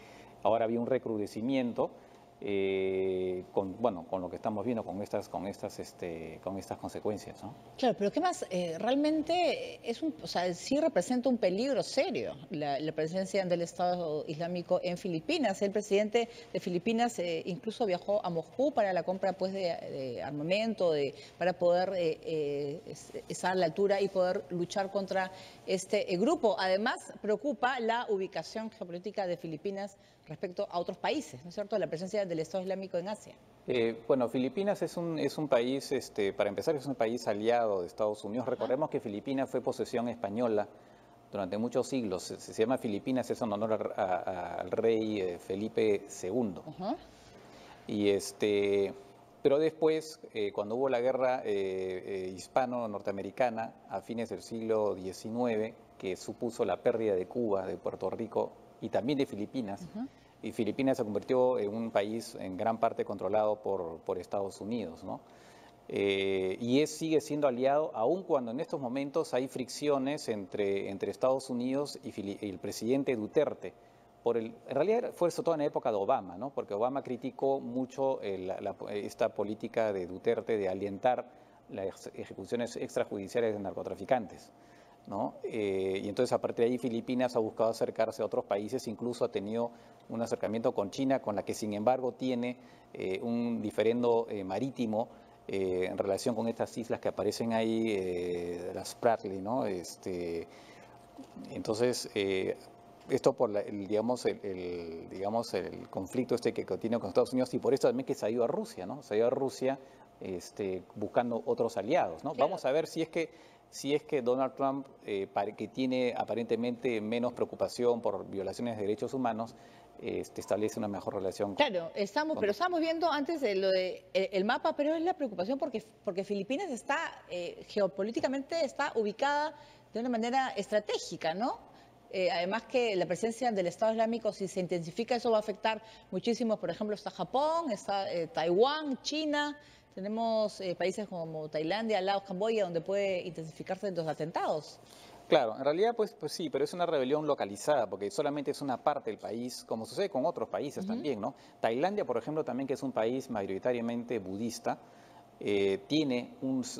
ahora había un recrudecimiento con lo que estamos viendo, con estas consecuencias, ¿no? Claro, pero ¿qué más? Realmente sí representa un peligro serio la presencia del Estado Islámico en Filipinas. El presidente de Filipinas incluso viajó a Moscú para la compra pues de armamento, para poder estar a la altura y poder luchar contra este grupo. Además, preocupa la ubicación geopolítica de Filipinas respecto a otros países, ¿no es cierto?, la presencia del Estado Islámico en Asia. Bueno, Filipinas es un país, para empezar, es un país aliado de Estados Unidos. Recordemos que Filipinas fue posesión española durante muchos siglos. Se llama Filipinas, es en honor al rey Felipe II. Pero después, cuando hubo la guerra hispano-norteamericana a fines del siglo XIX, que supuso la pérdida de Cuba, de Puerto Rico y también de Filipinas, y Filipinas se convirtió en un país en gran parte controlado por Estados Unidos, ¿no? Y sigue siendo aliado, aun cuando en estos momentos hay fricciones entre Estados Unidos y el presidente Duterte. En realidad fue eso todo en la época de Obama, ¿no? Porque Obama criticó mucho esta política de Duterte de alentar las ejecuciones extrajudiciales de narcotraficantes, ¿no? Y entonces a partir de ahí Filipinas ha buscado acercarse a otros países, incluso ha tenido un acercamiento con China, con la que sin embargo tiene un diferendo marítimo en relación con estas islas que aparecen ahí, las Spratly, ¿no? Entonces, esto por el conflicto que tiene con Estados Unidos, y por eso también que se ha ido a Rusia, ¿no? Se ha ido a Rusia buscando otros aliados, ¿no? Claro. Vamos a ver si es que Donald Trump, que tiene aparentemente menos preocupación por violaciones de derechos humanos, establece una mejor relación. Claro, estamos viendo antes el mapa, pero es la preocupación porque Filipinas geopolíticamente está ubicada de una manera estratégica, ¿no? Además que la presencia del Estado Islámico, si se intensifica, eso va a afectar muchísimo. Por ejemplo, está Japón, está Taiwán, China. Tenemos países como Tailandia, Laos, Camboya, donde puede intensificarse los atentados. Claro, en realidad pues sí, pero es una rebelión localizada, porque solamente es una parte del país, como sucede con otros países también, ¿no? Tailandia, por ejemplo, también, que es un país mayoritariamente budista, tiene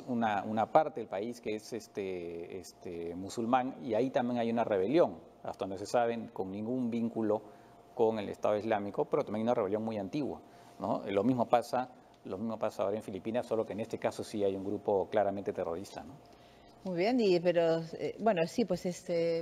una parte del país que es musulmán, y ahí también hay una rebelión, hasta donde se sabe, con ningún vínculo con el Estado Islámico, pero también una rebelión muy antigua, ¿no? Lo mismo pasa ahora en Filipinas, solo que en este caso sí hay un grupo claramente terrorista, ¿no? Muy bien, pero bueno, sí, pues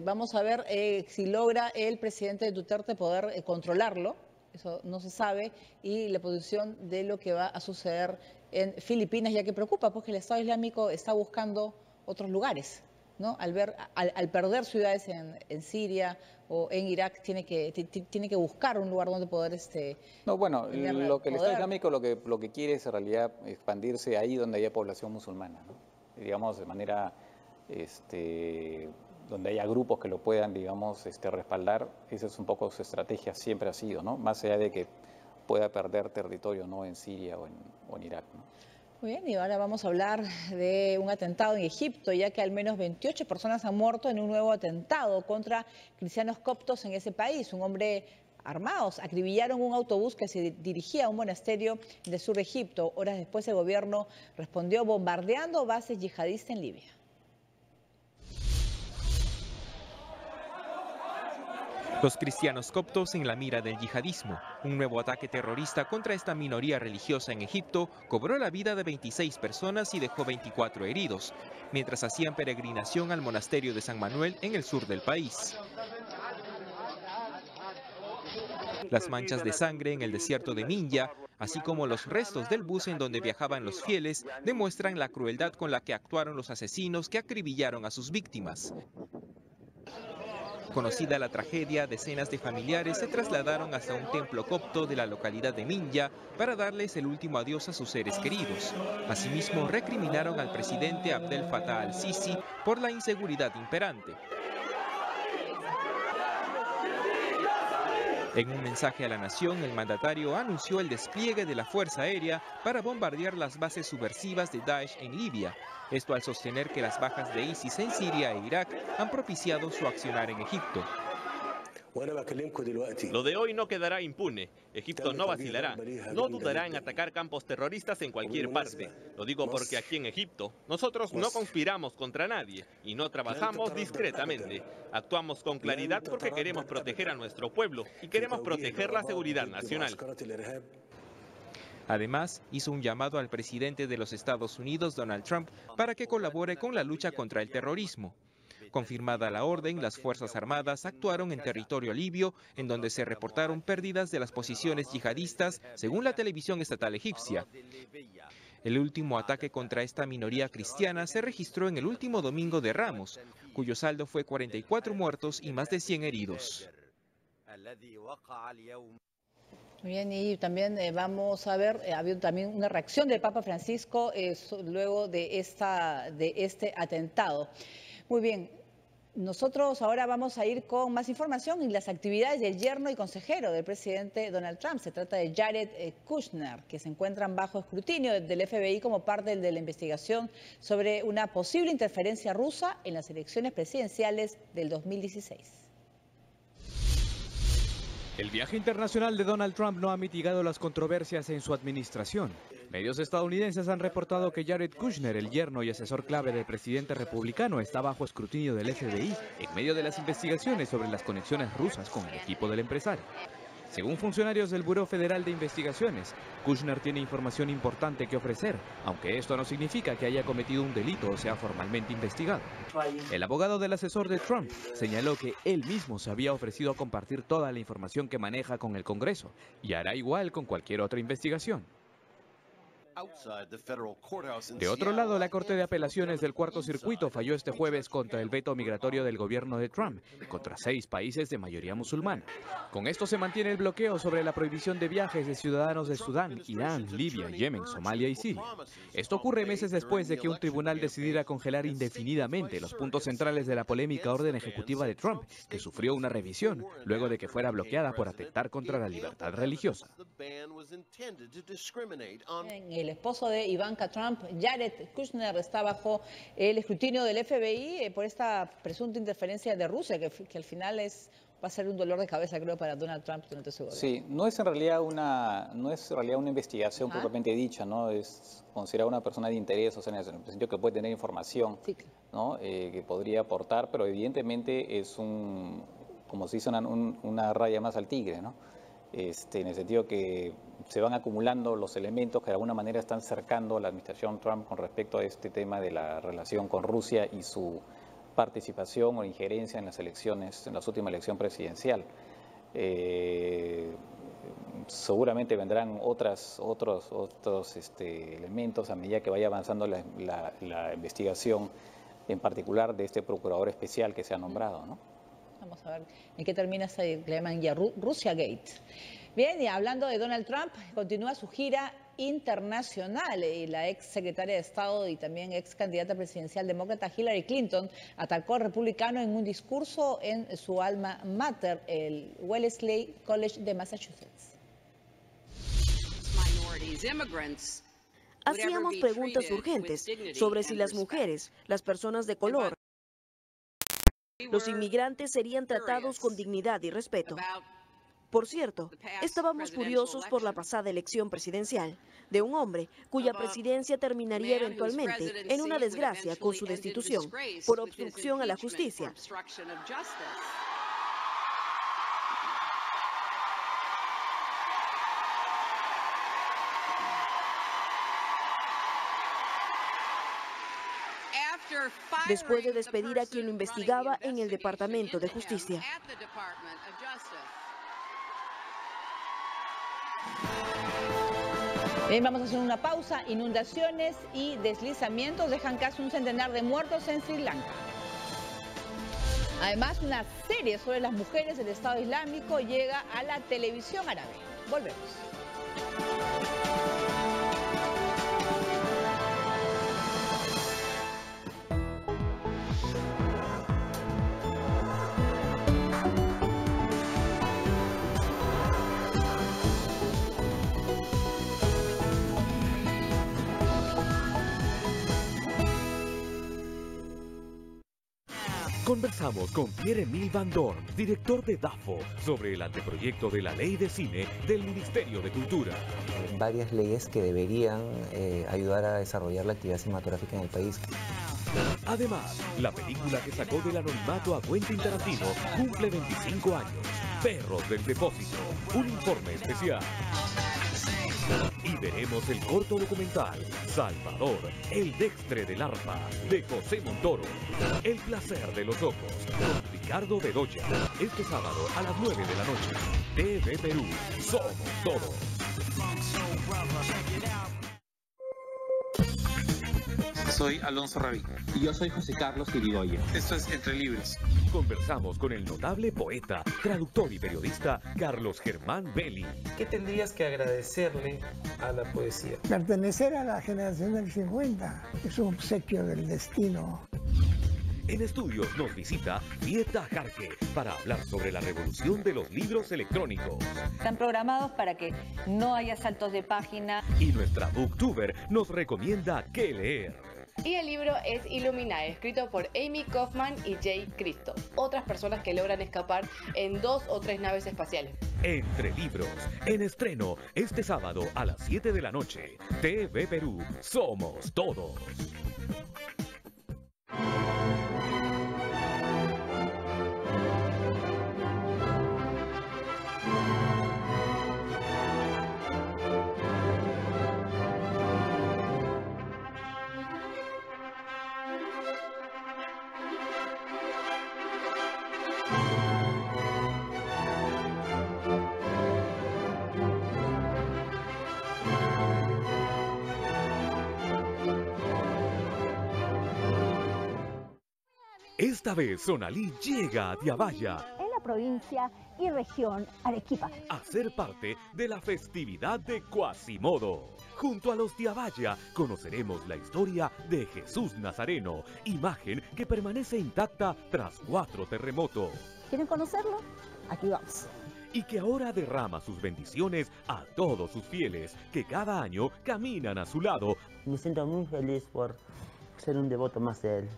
vamos a ver si logra el presidente Duterte poder controlarlo. Eso no se sabe, y la posición de lo que va a suceder en Filipinas, ya que preocupa, porque el Estado Islámico está buscando otros lugares, ¿no? Al perder ciudades en Siria o en Irak, tiene que buscar un lugar donde poder No, bueno, lo que el Estado Islámico lo que quiere es en realidad expandirse ahí donde haya población musulmana, ¿no? Digamos, de manera donde haya grupos que lo puedan, digamos, respaldar. Esa es un poco su estrategia, siempre ha sido, ¿no? Más allá de que pueda perder territorio, ¿no?, en Siria o en Irak, ¿no? Muy bien, y ahora vamos a hablar de un atentado en Egipto, ya que al menos 28 personas han muerto en un nuevo atentado contra cristianos coptos en ese país. Un hombre armados acribillaron un autobús que se dirigía a un monasterio del sur de Egipto. Horas después el gobierno respondió bombardeando bases yihadistas en Libia. Los cristianos coptos en la mira del yihadismo. Un nuevo ataque terrorista contra esta minoría religiosa en Egipto cobró la vida de 26 personas y dejó 24 heridos, mientras hacían peregrinación al monasterio de San Manuel en el sur del país. Las manchas de sangre en el desierto de Minya, así como los restos del bus en donde viajaban los fieles, demuestran la crueldad con la que actuaron los asesinos que acribillaron a sus víctimas. Conocida la tragedia, decenas de familiares se trasladaron hasta un templo copto de la localidad de Minya para darles el último adiós a sus seres queridos. Asimismo, recriminaron al presidente Abdel Fattah al-Sisi por la inseguridad imperante. En un mensaje a la nación, el mandatario anunció el despliegue de la Fuerza Aérea para bombardear las bases subversivas de Daesh en Libia. Esto al sostener que las bajas de ISIS en Siria e Irak han propiciado su accionar en Egipto. Lo de hoy no quedará impune. Egipto no vacilará. No dudará en atacar campos terroristas en cualquier parte. Lo digo porque aquí en Egipto nosotros no conspiramos contra nadie y no trabajamos discretamente. Actuamos con claridad porque queremos proteger a nuestro pueblo y queremos proteger la seguridad nacional. Además, hizo un llamado al presidente de los Estados Unidos, Donald Trump, para que colabore con la lucha contra el terrorismo. Confirmada la orden, las Fuerzas Armadas actuaron en territorio libio, en donde se reportaron pérdidas de las posiciones yihadistas, según la televisión estatal egipcia. El último ataque contra esta minoría cristiana se registró en el último domingo de Ramos, cuyo saldo fue 44 muertos y más de 100 heridos. Bien, y también vamos a ver, ha habido también una reacción del Papa Francisco luego de este atentado. Muy bien, nosotros ahora vamos a ir con más información y las actividades del yerno y consejero del presidente Donald Trump. Se trata de Jared Kushner, que se encuentran bajo escrutinio del FBI como parte de la investigación sobre una posible interferencia rusa en las elecciones presidenciales del 2016. El viaje internacional de Donald Trump no ha mitigado las controversias en su administración. Medios estadounidenses han reportado que Jared Kushner, el yerno y asesor clave del presidente republicano, está bajo escrutinio del FBI en medio de las investigaciones sobre las conexiones rusas con el equipo del empresario. Según funcionarios del Buró Federal de Investigaciones, Kushner tiene información importante que ofrecer, aunque esto no significa que haya cometido un delito o sea formalmente investigado. El abogado del asesor de Trump señaló que él mismo se había ofrecido a compartir toda la información que maneja con el Congreso y hará igual con cualquier otra investigación. De otro lado, la Corte de Apelaciones del Cuarto Circuito falló este jueves contra el veto migratorio del gobierno de Trump y contra 6 países de mayoría musulmana. Con esto se mantiene el bloqueo sobre la prohibición de viajes de ciudadanos de Sudán, Irán, Libia, Yemen, Somalia y Siria. Esto ocurre meses después de que un tribunal decidiera congelar indefinidamente los puntos centrales de la polémica orden ejecutiva de Trump, que sufrió una revisión luego de que fuera bloqueada por atentar contra la libertad religiosa. El esposo de Ivanka Trump, Jared Kushner, está bajo el escrutinio del FBI por esta presunta interferencia de Rusia, que al final va a ser un dolor de cabeza, creo, para Donald Trump durante su gobierno. Sí, no es en realidad una investigación propiamente dicha, ¿no? Es considerada una persona de interés, o sea, en el sentido que puede tener información, sí, ¿no? Que podría aportar, pero evidentemente es como se dice, una raya más al tigre, ¿no? En el sentido que se van acumulando los elementos que de alguna manera están cercando a la administración Trump con respecto a este tema de la relación con Rusia y su participación o injerencia en las elecciones, en la última elección presidencial. Seguramente vendrán otros elementos a medida que vaya avanzando la investigación, en particular de este procurador especial que se ha nombrado, ¿no? Vamos a ver en qué termina ese que le llaman ya Russia Gate. Bien, y hablando de Donald Trump, continúa su gira internacional y la ex secretaria de Estado y también ex candidata presidencial demócrata Hillary Clinton atacó al republicano en un discurso en su alma mater, el Wellesley College de Massachusetts. Hacíamos preguntas urgentes sobre si las mujeres, las personas de color, los inmigrantes serían tratados con dignidad y respeto. Por cierto, estábamos furiosos por la pasada elección presidencial de un hombre cuya presidencia terminaría eventualmente en una desgracia con su destitución por obstrucción a la justicia. después de despedir a quien lo investigaba en el Departamento de Justicia. Bien, vamos a hacer una pausa. Inundaciones y deslizamientos dejan casi un centenar de muertos en Sri Lanka. Además, una serie sobre las mujeres del Estado Islámico llega a la televisión árabe. Volvemos. Conversamos con Pierre-Emile Van Dorn, director de DAFO, sobre el anteproyecto de la Ley de Cine del Ministerio de Cultura. Varias leyes que deberían ayudar a desarrollar la actividad cinematográfica en el país. Además, la película que sacó del anonimato a Quentin Tarantino cumple 25 años. Perros del Depósito, un informe especial. Y veremos el corto documental Salvador, el Dextre del Arpa, de José Montoro. El placer de los ojos, con Ricardo Bedoya. Este sábado a las 9 de la noche. TV Perú, somos todos. Soy Alonso Rabí. Y yo soy José Carlos Irigoyen. Esto es Entre Libres. Conversamos con el notable poeta, traductor y periodista Carlos Germán Belli. ¿Qué tendrías que agradecerle a la poesía? Pertenecer a la generación del 50 es un obsequio del destino. En estudios nos visita Vieta Jarque para hablar sobre la revolución de los libros electrónicos. Están programados para que no haya saltos de página. Y nuestra booktuber nos recomienda qué leer. Y el libro es Illuminae, escrito por Amy Kaufman y Jay Christo, otras personas que logran escapar en 2 o 3 naves espaciales. Entre Libros, en estreno este sábado a las 7 de la noche. TV Perú, somos todos. Esta vez Sonalí llega a Tiabaya, en la provincia y región Arequipa, a ser parte de la festividad de Quasimodo. Junto a los Tiabaya conoceremos la historia de Jesús Nazareno, imagen que permanece intacta tras 4 terremotos. ¿Quieren conocerlo? Aquí vamos. Y que ahora derrama sus bendiciones a todos sus fieles que cada año caminan a su lado. Me siento muy feliz por ser un devoto más de él.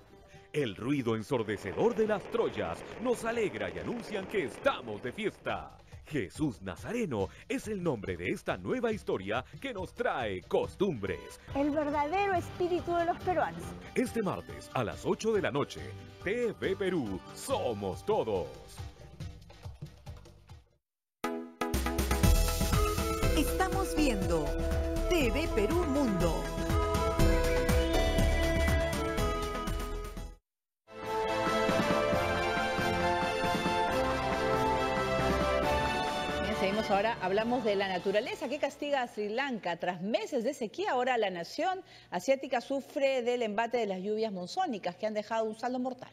El ruido ensordecedor de las Troyas nos alegra y anuncian que estamos de fiesta. Jesús Nazareno es el nombre de esta nueva historia que nos trae costumbres. El verdadero espíritu de los peruanos. Este martes a las 8 de la noche, TV Perú, somos todos. Estamos viendo TV Perú Mundo. Seguimos ahora, hablamos de la naturaleza que castiga a Sri Lanka. Tras meses de sequía, ahora la nación asiática sufre del embate de las lluvias monzónicas que han dejado un saldo mortal.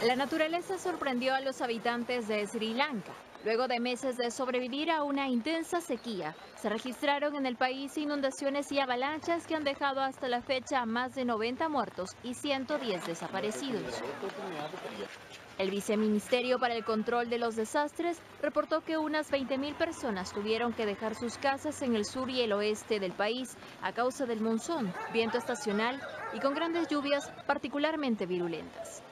La naturaleza sorprendió a los habitantes de Sri Lanka. Luego de meses de sobrevivir a una intensa sequía, se registraron en el país inundaciones y avalanchas que han dejado hasta la fecha a más de 90 muertos y 110 desaparecidos. El Viceministerio para el Control de los Desastres reportó que unas 20.000 personas tuvieron que dejar sus casas en el sur y el oeste del país a causa del monzón, viento estacional y con grandes lluvias particularmente virulentas.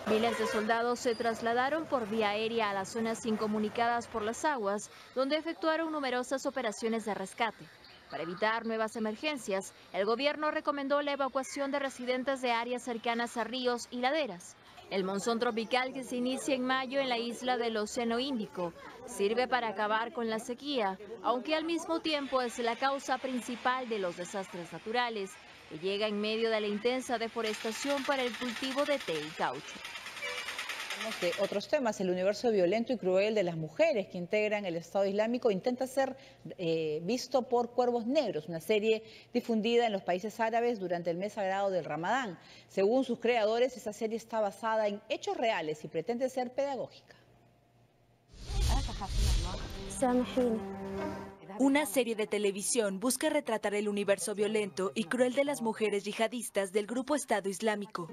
Miles de soldados se trasladaron por vía aérea a las zonas incomunicadas por las aguas, donde efectuaron numerosas operaciones de rescate. Para evitar nuevas emergencias, el gobierno recomendó la evacuación de residentes de áreas cercanas a ríos y laderas. El monzón tropical que se inicia en mayo en la isla del Océano Índico sirve para acabar con la sequía, aunque al mismo tiempo es la causa principal de los desastres naturales, que llega en medio de la intensa deforestación para el cultivo de té y caucho. De otros temas, el universo violento y cruel de las mujeres que integran el Estado Islámico intenta ser visto por Cuervos Negros, una serie difundida en los países árabes durante el mes sagrado del Ramadán. Según sus creadores, esta serie está basada en hechos reales y pretende ser pedagógica. Una serie de televisión busca retratar el universo violento y cruel de las mujeres yihadistas del grupo Estado Islámico.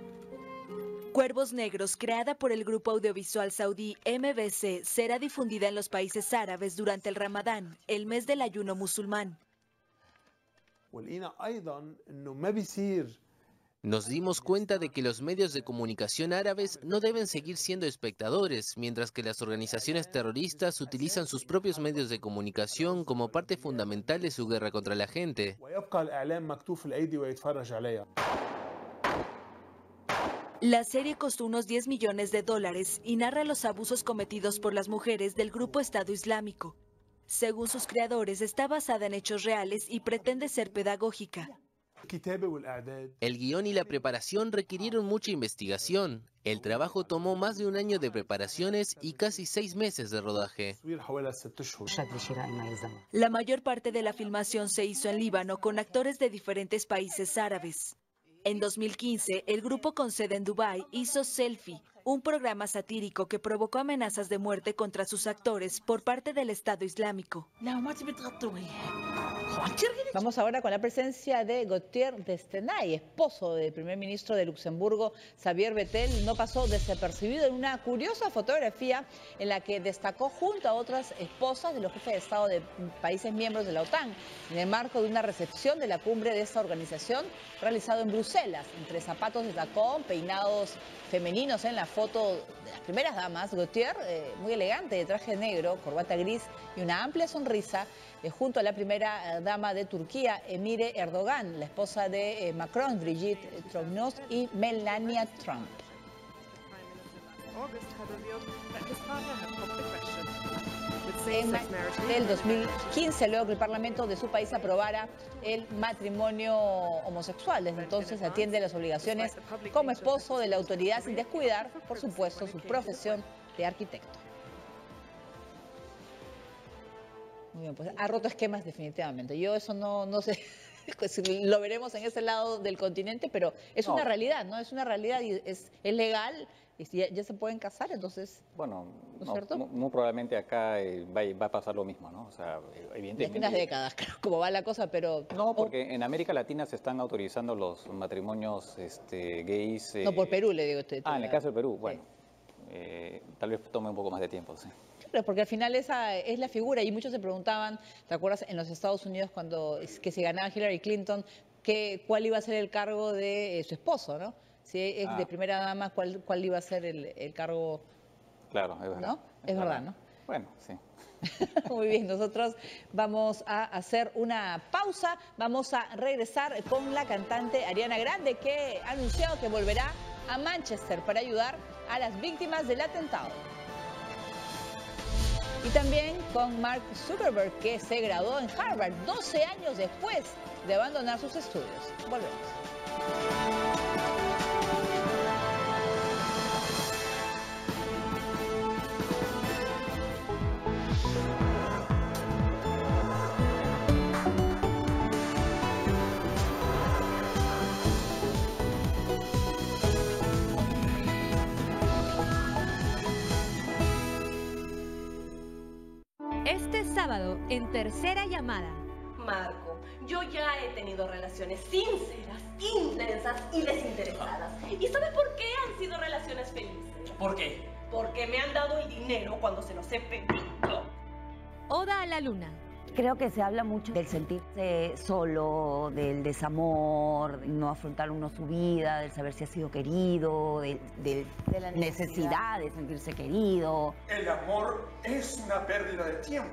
Cuervos Negros, creada por el grupo audiovisual saudí MBC, será difundida en los países árabes durante el Ramadán, el mes del ayuno musulmán. Nos dimos cuenta de que los medios de comunicación árabes no deben seguir siendo espectadores, mientras que las organizaciones terroristas utilizan sus propios medios de comunicación como parte fundamental de su guerra contra la gente. La serie costó unos $10 millones y narra los abusos cometidos por las mujeres del grupo Estado Islámico. Según sus creadores, está basada en hechos reales y pretende ser pedagógica. El guión y la preparación requirieron mucha investigación. El trabajo tomó más de un año de preparaciones y casi 6 meses de rodaje. La mayor parte de la filmación se hizo en Líbano con actores de diferentes países árabes. En 2015, el grupo con sede en Dubái hizo Selfie, un programa satírico que provocó amenazas de muerte contra sus actores por parte del Estado Islámico. Vamos ahora con la presencia de Gauthier Destenay, esposo del primer ministro de Luxemburgo, Xavier Bettel. No pasó desapercibido en una curiosa fotografía en la que destacó junto a otras esposas de los jefes de Estado de países miembros de la OTAN, en el marco de una recepción de la cumbre de esta organización realizado en Bruselas, entre zapatos de tacón, peinados femeninos en la foto de las primeras damas. Gauthier, muy elegante, de traje negro, corbata gris y una amplia sonrisa, junto a la primera dama de Turquía, Emine Erdogan, la esposa de Macron, Brigitte Trognós, y Melania Trump. En el 2015, luego que el Parlamento de su país aprobara el matrimonio homosexual. Desde entonces atiende las obligaciones como esposo de la autoridad sin descuidar, por supuesto, su profesión de arquitecto. Muy bien, pues ha roto esquemas definitivamente. Yo eso no sé, lo veremos en ese lado del continente, pero es una realidad, ¿no? Es una realidad y es legal. Y ya se pueden casar, entonces, bueno, ¿no es cierto? Muy probablemente acá va a pasar lo mismo, ¿no? O sea, evidentemente... En unas décadas, creo, como va la cosa, pero... No, porque en América Latina se están autorizando los matrimonios gays... No, por Perú, le digo a usted. En el caso de Perú, bueno, tal vez tome un poco más de tiempo, sí. Claro, porque al final esa es la figura, y muchos se preguntaban, ¿te acuerdas? En los Estados Unidos, cuando que se ganaba Hillary Clinton, cuál iba a ser el cargo de su esposo, ¿no? Si es de primera dama, ¿cuál iba a ser el cargo? Claro, es verdad. ¿No? Es verdad, ¿no? Bueno, sí. Muy bien, nosotros vamos a hacer una pausa. Vamos a regresar con la cantante Ariana Grande, que ha anunciado que volverá a Manchester para ayudar a las víctimas del atentado. Y también con Mark Zuckerberg, que se graduó en Harvard 12 años después de abandonar sus estudios. Volvemos. Este sábado, en Tercera Llamada. Marco, yo ya he tenido relaciones sinceras, intensas y desinteresadas. ¿Y sabes por qué han sido relaciones felices? ¿Por qué? Porque me han dado el dinero cuando se los he pedido. Oda a la Luna. Creo que se habla mucho del sentirse solo, del desamor, de no afrontar uno su vida, del saber si ha sido querido, de la necesidad de sentirse querido. El amor es una pérdida de tiempo.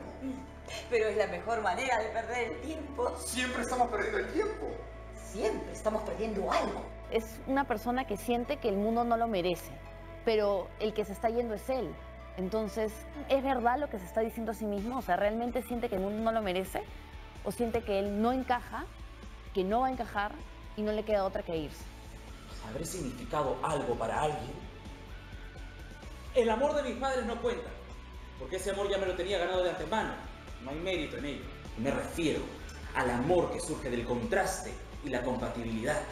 Pero es la mejor manera de perder el tiempo. Siempre estamos perdiendo el tiempo. Siempre estamos perdiendo algo. Es una persona que siente que el mundo no lo merece, pero el que se está yendo es él. Entonces, ¿es verdad lo que se está diciendo a sí mismo? O sea, ¿realmente siente que el mundo no lo merece? ¿O siente que él no encaja, que no va a encajar y no le queda otra que irse? ¿Habré significado algo para alguien? El amor de mis padres no cuenta, porque ese amor ya me lo tenía ganado de antemano. No hay mérito en ello. Me refiero al amor que surge del contraste y la compatibilidad.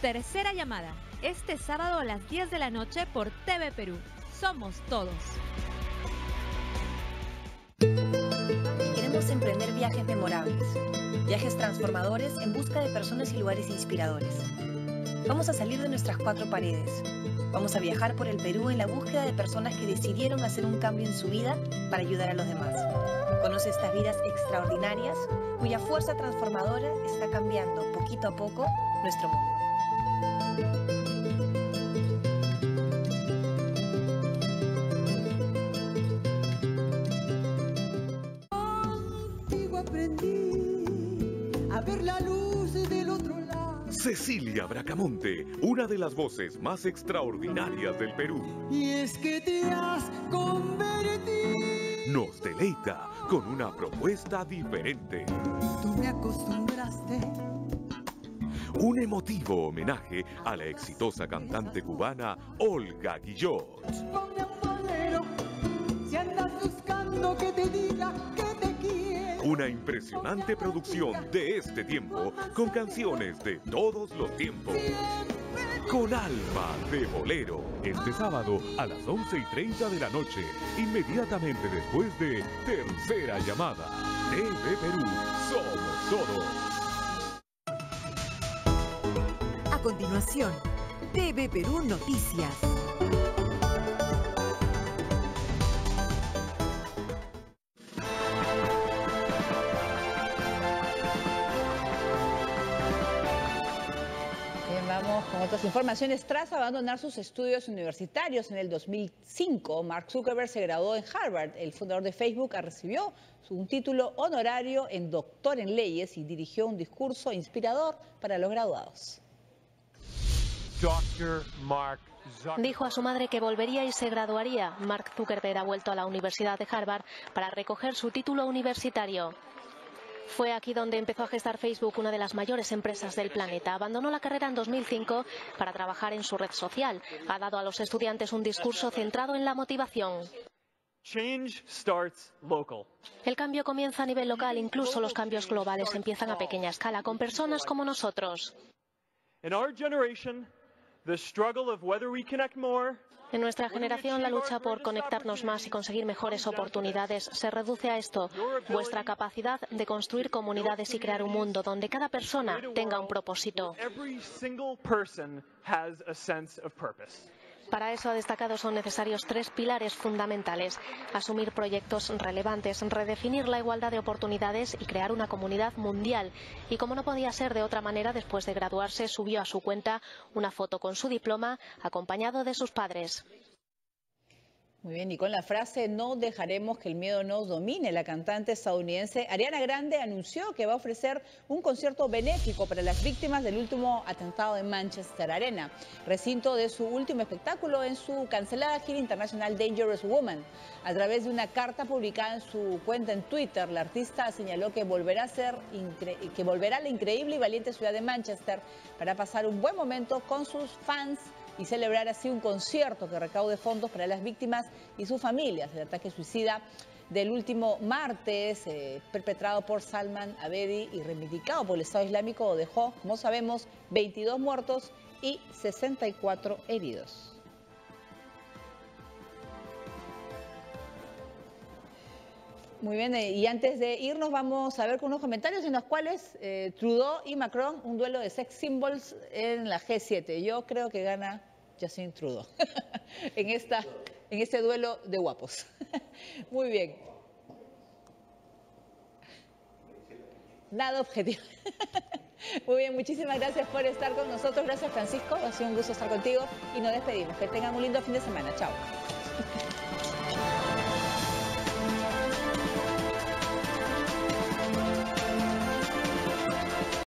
Tercera llamada, este sábado a las 10 de la noche por TV Perú. Somos todos. Queremos emprender viajes memorables, viajes transformadores en busca de personas y lugares inspiradores. Vamos a salir de nuestras 4 paredes. Vamos a viajar por el Perú en la búsqueda de personas que decidieron hacer un cambio en su vida para ayudar a los demás. Conoce estas vidas extraordinarias cuya fuerza transformadora está cambiando poquito a poco nuestro mundo. Aprendí a ver la luz del otro lado. Cecilia Bracamonte, una de las voces más extraordinarias del Perú. Y es que te has convertido. Nos deleita con una propuesta diferente. Tú me acostumbraste. Un emotivo homenaje a la exitosa cantante cubana Olga Guillot. Si andas buscando que te diga que te quiero. Una impresionante producción de este tiempo con canciones de todos los tiempos. Con alma de bolero. Este sábado a las 11:30 de la noche, inmediatamente después de Tercera Llamada. TV Perú, somos todos. A continuación, TV Perú Noticias. Con otras informaciones, tras abandonar sus estudios universitarios en el 2005, Mark Zuckerberg se graduó en Harvard. El fundador de Facebook recibió un título honorario en doctor en leyes y dirigió un discurso inspirador para los graduados. Dijo a su madre que volvería y se graduaría. Mark Zuckerberg ha vuelto a la Universidad de Harvard para recoger su título universitario. Fue aquí donde empezó a gestar Facebook, una de las mayores empresas del planeta. Abandonó la carrera en 2005 para trabajar en su red social. Ha dado a los estudiantes un discurso centrado en la motivación. El cambio comienza a nivel local, incluso los cambios globales empiezan a pequeña escala, con personas como nosotros. En nuestra generación, la lucha por conectarnos más y conseguir mejores oportunidades se reduce a esto: vuestra capacidad de construir comunidades y crear un mundo donde cada persona tenga un propósito. Para eso, ha destacado, son necesarios 3 pilares fundamentales: asumir proyectos relevantes, redefinir la igualdad de oportunidades y crear una comunidad mundial. Y como no podía ser de otra manera, después de graduarse subió a su cuenta una foto con su diploma acompañado de sus padres. Muy bien, y con la frase "no dejaremos que el miedo nos domine", la cantante estadounidense Ariana Grande anunció que va a ofrecer un concierto benéfico para las víctimas del último atentado en Manchester Arena, recinto de su último espectáculo en su cancelada gira internacional Dangerous Woman. A través de una carta publicada en su cuenta en Twitter, la artista señaló que volverá a la increíble y valiente ciudad de Manchester para pasar un buen momento con sus fans y celebrar así un concierto que recaude fondos para las víctimas y sus familias del ataque suicida del último martes perpetrado por Salman Abedi y reivindicado por el Estado Islámico. Dejó, como sabemos, 22 muertos y 64 heridos. Muy bien, y antes de irnos vamos a ver con unos comentarios en los cuales Trudeau y Macron, un duelo de sex symbols en la G7. Yo creo que gana Justin Trudeau en este duelo de guapos. Muy bien. Nada objetivo. Muy bien, muchísimas gracias por estar con nosotros. Gracias, Francisco. Ha sido un gusto estar contigo y nos despedimos. Que tengan un lindo fin de semana. Chao.